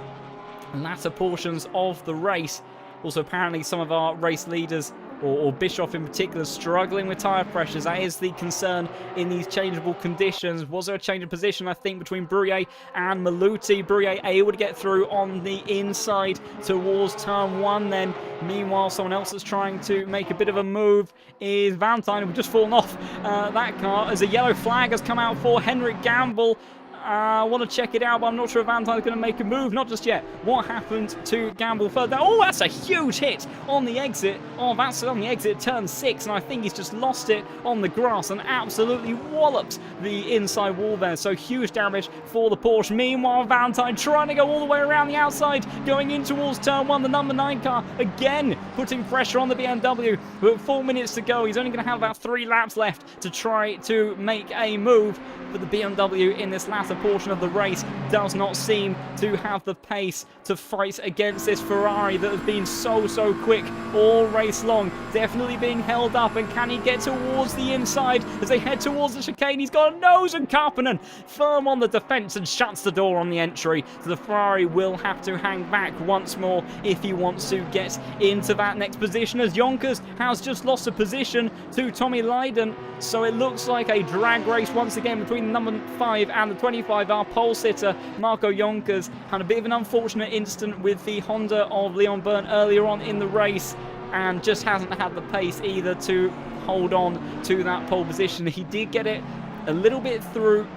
latter portions of the race. Also, apparently some of our race leaders, or Bischoff in particular, struggling with tyre pressures. That is the concern in these changeable conditions. Was there a change of position, I think, between Brouillet and Maluti? Brouillet able to get through on the inside towards turn 1 then. Meanwhile, someone else that's trying to make a bit of a move is Valentine, who just fallen off that car as a yellow flag has come out for Henrik Gamble. I want to check it out, but I'm not sure if Valentine's going to make a move. Not just yet. What happened to Gamble further down? Oh, that's a huge hit on the exit. Oh, that's on the exit, turn 6, and I think he's just lost it on the grass and absolutely wallops the inside wall there. So huge damage for the Porsche. Meanwhile, Valentine trying to go all the way around the outside, going in towards turn 1. The number 9 car again putting pressure on the BMW. With 4 minutes to go, he's only going to have about 3 laps left to try to make a move. But the BMW in this latter portion of the race does not seem to have the pace to fight against this Ferrari that has been so quick all race long. Definitely being held up, and can he get towards the inside as they head towards the chicane? He's got a nose, and Karppinen firm on the defence and shuts the door on the entry. So the Ferrari will have to hang back once more if he wants to get into that next position, as Yonkers has just lost a position to Tommy Lydon. So it looks like a drag race once again between the number 5 and the 25. Our pole sitter, Marco Yonkers, had a bit of an unfortunate incident with the Honda of Leon Byrne earlier on in the race and just hasn't had the pace either to hold on to that pole position. He did get it a little bit through.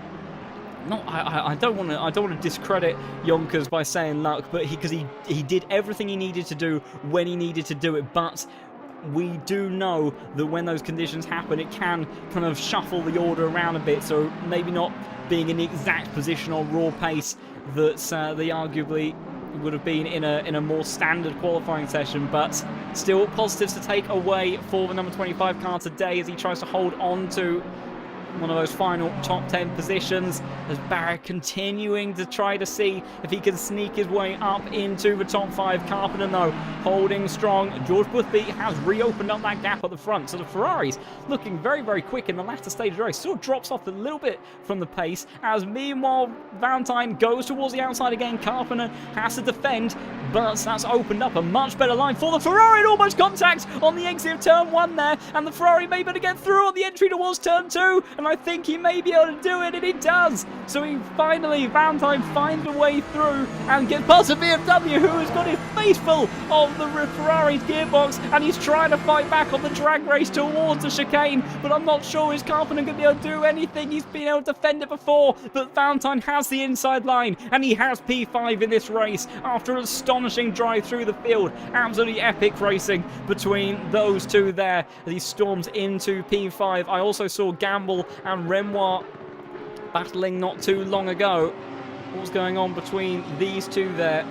I don't want to discredit Yonkers by saying luck, but because he did everything he needed to do when he needed to do it. But we do know that when those conditions happen, it can kind of shuffle the order around a bit. So maybe not being in the exact position on raw pace that they arguably would have been in a more standard qualifying session, but still positives to take away for the number 25 car today as he tries to hold on to one of those final top 10 positions, as Barrett continuing to try to see if he can sneak his way up into the top 5. Karppinen, though, holding strong. George Boothby has reopened up that gap at the front, so the Ferraris looking very quick in the latter stage of the race. Still drops off a little bit from the pace, as meanwhile Valentine goes towards the outside again. Karppinen has to defend, but that's opened up a much better line for the Ferrari, and almost contact on the exit of turn 1 there, and the Ferrari may be able to get through on the entry towards turn 2, and I think he may be able to do it, and he does. So Valentine finds a way through and gets past a BMW who has got his face full of the Ferrari's gearbox, and he's trying to fight back on the drag race towards the chicane, but I'm not sure his Karppinen going to be able to do anything. He's been able to defend it before, but Valentine has the inside line, and he has P5 in this race after an astonishing drive through the field. Absolutely epic racing between those two there as he storms into P5. I also saw Gamble and Renoir battling not too long ago. What was going on between these two there?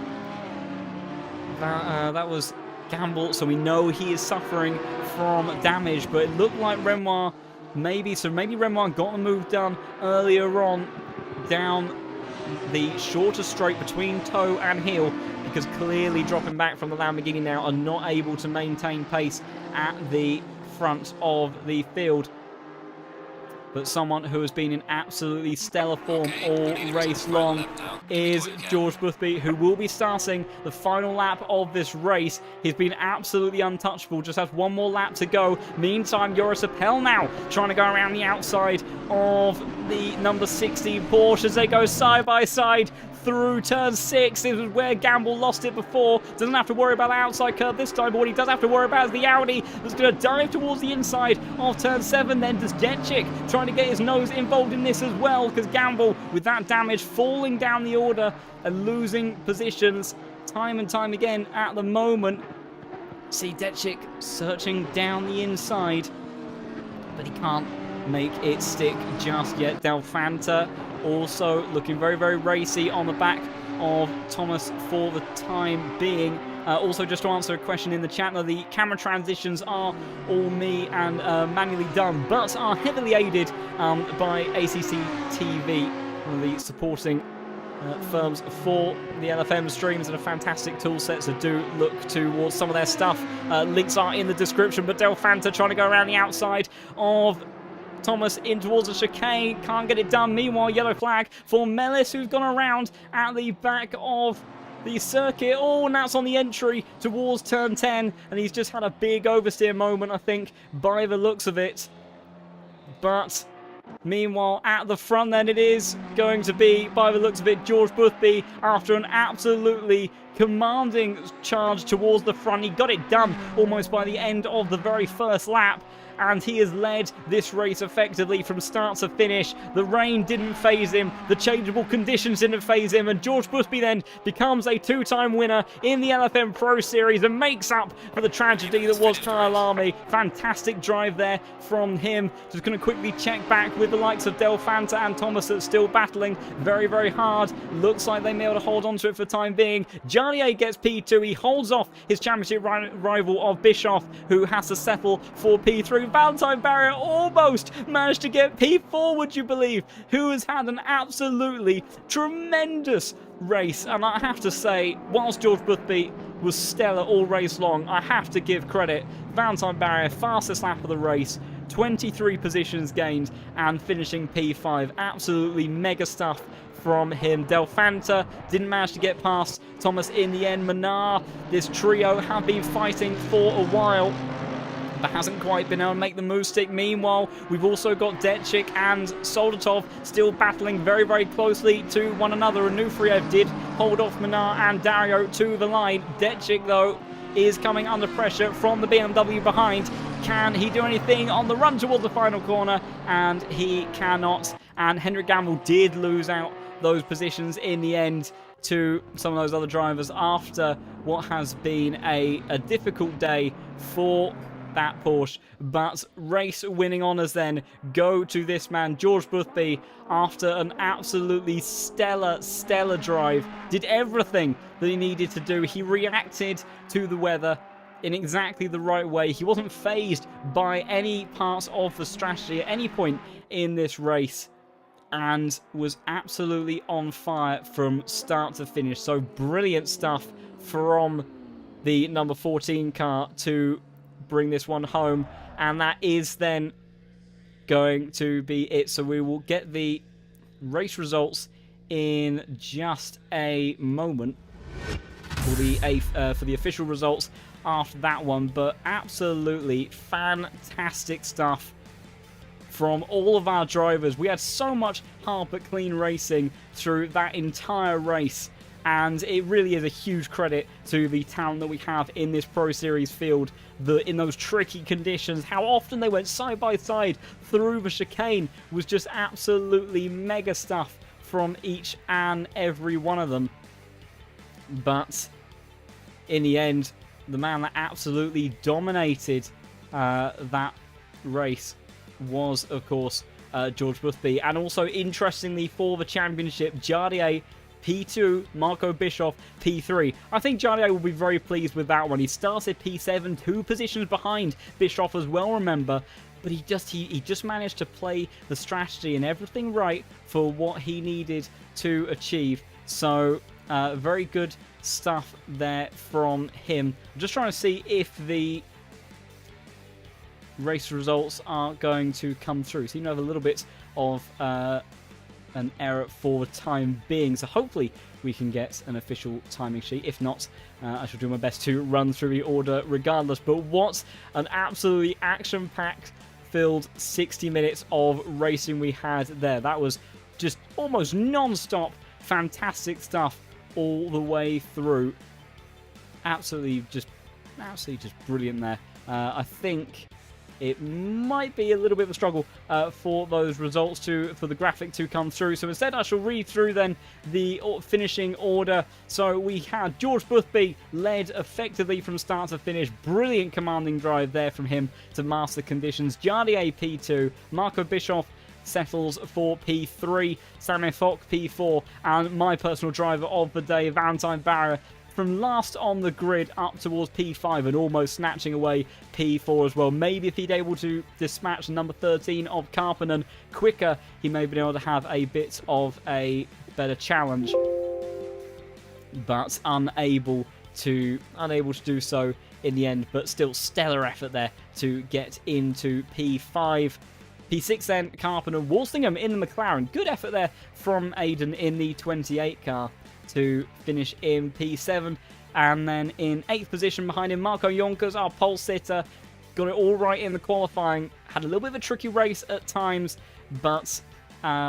That was Gamble, so we know he is suffering from damage, but it looked like Renoir maybe Renoir got a move done earlier on down the shorter straight between toe and heel, because clearly dropping back from the Lamborghini now are not able to maintain pace at the front of the field. but someone who has been in absolutely stellar form all race long is George Boothby, who will be starting the final lap of this race. He's been absolutely untouchable, just has one more lap to go. Meantime, Joris Appel now trying to go around the outside of the number 16 Porsche as they go side by side through turn 6. This was where Gamble lost it before. Doesn't have to worry about the outside curve this time, but what he does have to worry about is the Audi that's going to dive towards the inside of turn 7. Then does Detchik trying to get his nose involved in this as well, because Gamble, with that damage, falling down the order and losing positions time and time again at the moment. See Detchik searching down the inside, but he can't make it stick just yet. Del Fanta also looking very, very racy on the back of Thomas for the time being. Also, just to answer a question in the chat, the camera transitions are all me and manually done, but are heavily aided by ACC TV, one of the supporting firms for the LFM streams, and a fantastic tool set, so do look towards some of their stuff. Links are in the description, but Del Fanta trying to go around the outside of Thomas in towards the chicane, can't get it done. Meanwhile, yellow flag for Mellis, who's gone around at the back of the circuit. Oh, and that's on the entry towards turn 10, and he's just had a big oversteer moment, I think, by the looks of it. But meanwhile, at the front then, it is going to be, by the looks of it, George Boothby, after an absolutely commanding charge towards the front. He got it done almost by the end of the very first lap, and he has led this race effectively from start to finish. The rain didn't faze him, the changeable conditions didn't faze him, and George Boothby then becomes a two-time winner in the LFM Pro Series and makes up for the tragedy that was Kyle Army. Fantastic drive there from him. Just going to quickly check back with the likes of Del Fanta and Thomas that's still battling very, very hard. Looks like they may be able to hold on to it for the time being. Jarnier gets P2. He holds off his championship rival of Bischoff, who has to settle for P3. Valentine Barrier almost managed to get P4, would you believe, who has had an absolutely tremendous race. And I have to say, whilst George Boothby was stellar all race long, I have to give credit. Valentine Barrier, fastest lap of the race, 23 positions gained and finishing P5. Absolutely mega stuff from him. Del Fanta didn't manage to get past Thomas in the end. Manar, this trio have been fighting for a while, but hasn't quite been able to make the move stick. Meanwhile, we've also got Detchik and Soldatov still battling very, very closely to one another. Anufriev did hold off Manar and Dario to the line. Detchik, though, is coming under pressure from the BMW behind. Can he do anything on the run towards the final corner? And he cannot. And Henrik Gamble did lose out those positions in the end to some of those other drivers after what has been a difficult day for that Porsche. But race winning honours then go to this man, George Boothby, after an absolutely stellar drive. Did everything that he needed to do. He reacted to the weather in exactly the right way. He wasn't fazed by any parts of the strategy at any point in this race, and was absolutely on fire from start to finish. So brilliant stuff from the number 14 car to bring this one home, and that is then going to be it. So we will get the race results in just a moment for the official results after that one. But absolutely fantastic stuff from all of our drivers. We had so much hard but clean racing through that entire race, and it really is a huge credit to the talent that we have in this Pro Series field. In those tricky conditions, how often they went side by side through the chicane was just absolutely mega stuff from each and every one of them. But in the end, the man that absolutely dominated that race was, of course, George Boothby. And also, interestingly, for the championship, Jardier P2, Marco Bischoff P3. I think Jardier will be very pleased with that one. He started P7, 2 positions behind Bischoff as well, remember. But he just managed to play the strategy and everything right for what he needed to achieve. So, very good stuff there from him. I'm just trying to see if the race results are going to come through. Seem to have a little bit of an error for the time being, so hopefully we can get an official timing sheet. If not, I shall do my best to run through the order regardless. But what an absolutely action-packed filled 60 minutes of racing we had there. That was just almost non-stop fantastic stuff all the way through. Absolutely just brilliant there. I think it might be a little bit of a struggle for those results for the graphic to come through. So instead, I shall read through then the finishing order. So we had George Boothby led effectively from start to finish. Brilliant commanding drive there from him to master conditions. Jardier P2, Marco Bischoff settles for P3, Samuel Fock P4, and my personal driver of the day, Valentine Barra, from last on the grid up towards P5 and almost snatching away P4 as well. Maybe if he'd able to dispatch number 13 of Karppinen quicker, he may have been able to have a bit of a better challenge, but unable to do so in the end. But still, stellar effort there to get into P5. P6 then, Karppinen, Walsingham in the McLaren. Good effort there from Aiden in the 28 car to finish in P7. And then in 8th position behind him, Marco Jonkers, our pole sitter. Got it all right in the qualifying. Had a little bit of a tricky race at times, but...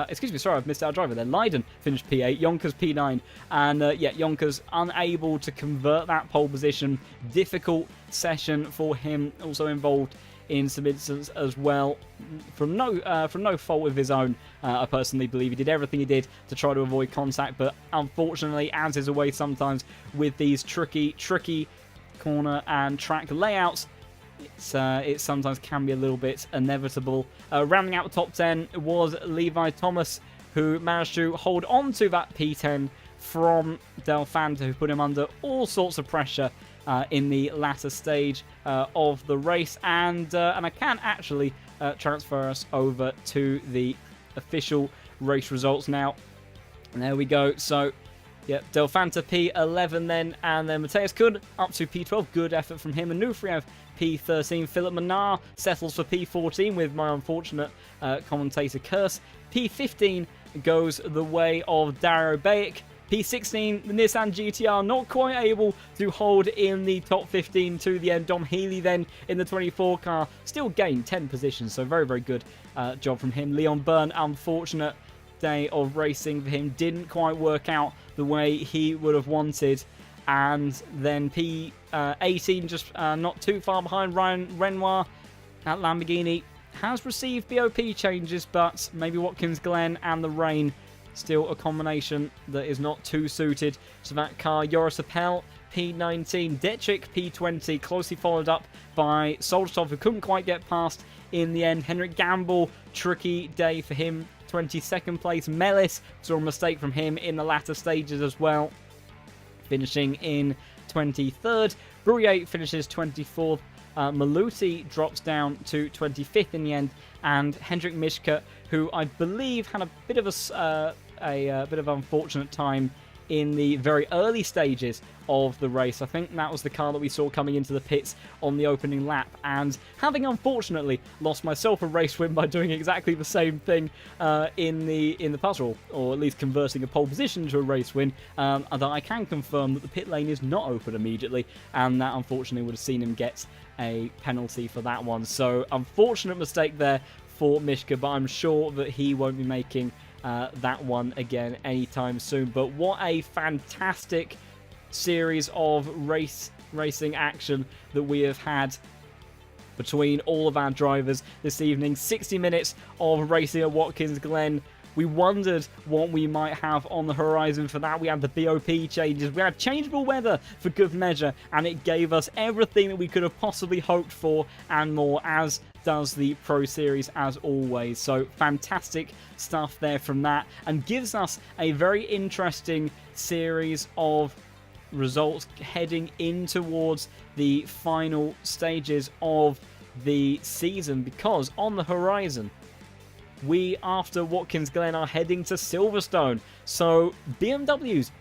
excuse me, sorry, I've missed our driver there. Leiden finished P8, Jonkers P9. And Jonkers unable to convert that pole position. Difficult session for him. Also involved in some incidents as well, from no fault of his own. I personally believe he did everything he did to try to avoid contact, but unfortunately, as is the way sometimes with these tricky corner and track layouts, it sometimes can be a little bit inevitable. Rounding out the top 10 was Levi Thomas, who managed to hold on to that P10 from Del Fanta, who put him under all sorts of pressure in the latter stage of the race, and I can actually transfer us over to the official race results now. And there we go. So, yeah, Del Fanta P11 then, and then Mateus Kuhn up to P12. Good effort from him. And Nufriev P13. Philip Manar settles for P14 with my unfortunate commentator curse. P15 goes the way of Dario Baik. P16, the Nissan GTR, not quite able to hold in the top 15 to the end. Dom Healy then in the 24 car, still gained 10 positions, so very, very good job from him. Leon Byrne, unfortunate day of racing for him, didn't quite work out the way he would have wanted. And then P18, just not too far behind, Ryan Renoir at Lamborghini, has received BOP changes, but maybe Watkins Glen and the rain still a combination that is not too suited to that car. Joris Appel, P19. Detrick, P20. Closely followed up by Solstov, who couldn't quite get past in the end. Henrik Gamble, tricky day for him. 22nd place. Mellis, saw a mistake from him in the latter stages as well, finishing in 23rd. Brouillet finishes 24th. Maluti drops down to 25th in the end, and Hendrik Mischke, who I believe had a bit of a bit of unfortunate time in the very early stages of the race. I think that was the car that we saw coming into the pits on the opening lap, and having unfortunately lost myself a race win by doing exactly the same thing in the puzzle, or at least converting a pole position to a race win, that I can confirm that the pit lane is not open immediately, and that unfortunately would have seen him get a penalty for that one. So unfortunate mistake there for Mischke, but I'm sure that he won't be making that one again anytime soon. But what a fantastic series of racing action that we have had between all of our drivers this evening. 60 minutes of racing at Watkins Glen. We wondered what we might have on the horizon for that. We had the BOP changes. We had changeable weather for good measure, and it gave us everything that we could have possibly hoped for and more, as does the Pro Series as always. So fantastic stuff there from that, and gives us a very interesting series of results heading in towards the final stages of the season, because on the horizon we, after Watkins Glen, are heading to Silverstone. So BMWs,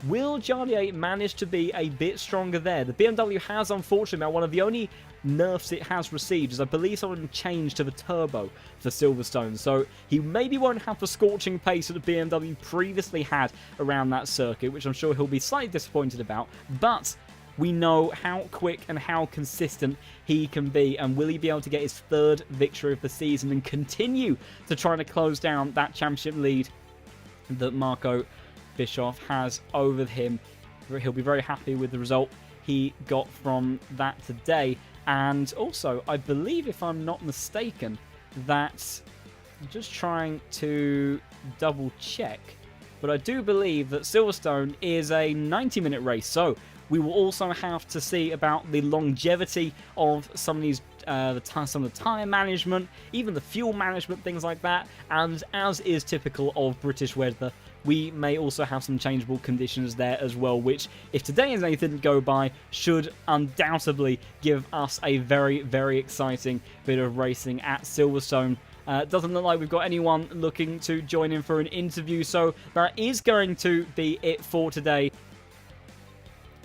will Jardier manage to be a bit stronger there? The BMW has unfortunately one of the only nerfs it has received, as I believe someone changed to the turbo for Silverstone, so he maybe won't have the scorching pace that the BMW previously had around that circuit, which I'm sure he'll be slightly disappointed about, but we know how quick and how consistent he can be, and will he be able to get his third victory of the season and continue to try to close down that championship lead that Marco Bischoff has over him. He'll be very happy with the result he got from that today. And also, I believe, if I'm not mistaken, that I'm just trying to double check, but I do believe that Silverstone is a 90-minute race, so we will also have to see about the longevity of some of these, some of the tyre management, even the fuel management, things like that. And as is typical of British weather, we may also have some changeable conditions there as well, which, if today is anything to go by, should undoubtedly give us a very, very exciting bit of racing at Silverstone. Doesn't look like we've got anyone looking to join in for an interview, so that is going to be it for today.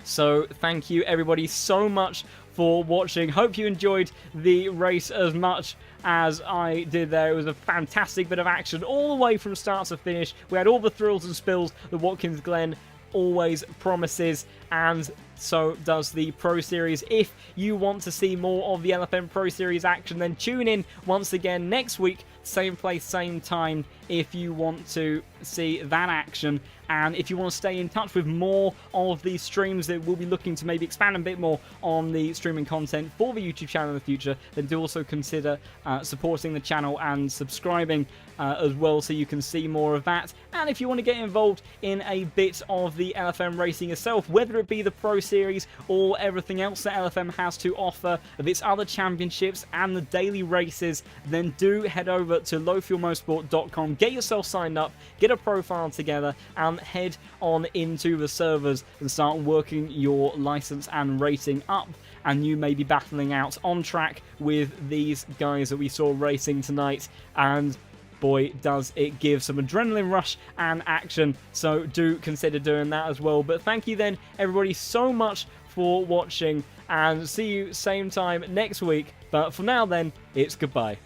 So thank you everybody so much for watching. Hope you enjoyed the race as much as I did there. It was a fantastic bit of action all the way from start to finish. We had all the thrills and spills that Watkins Glen always promises, and so does the Pro Series. If you want to see more of the LFM Pro Series action, then tune in once again next week, same place, same time, if you want to see that action. And if you want to stay in touch with more of these streams, that we'll be looking to maybe expand a bit more on the streaming content for the YouTube channel in the future, then do also consider supporting the channel and subscribing as well, so you can see more of that. And if you want to get involved in a bit of the LFM racing itself, whether it be the Pro Series or everything else that LFM has to offer of its other championships and the daily races, then do head over to lowfuelmotorsport.com, get yourself signed up, get a profile together, and head on into the servers and start working your license and rating up. And you may be battling out on track with these guys that we saw racing tonight, and boy, does it give some adrenaline rush and action, so do consider doing that as well. But thank you then, everybody, so much for watching, and see you same time next week. But for now then, it's goodbye.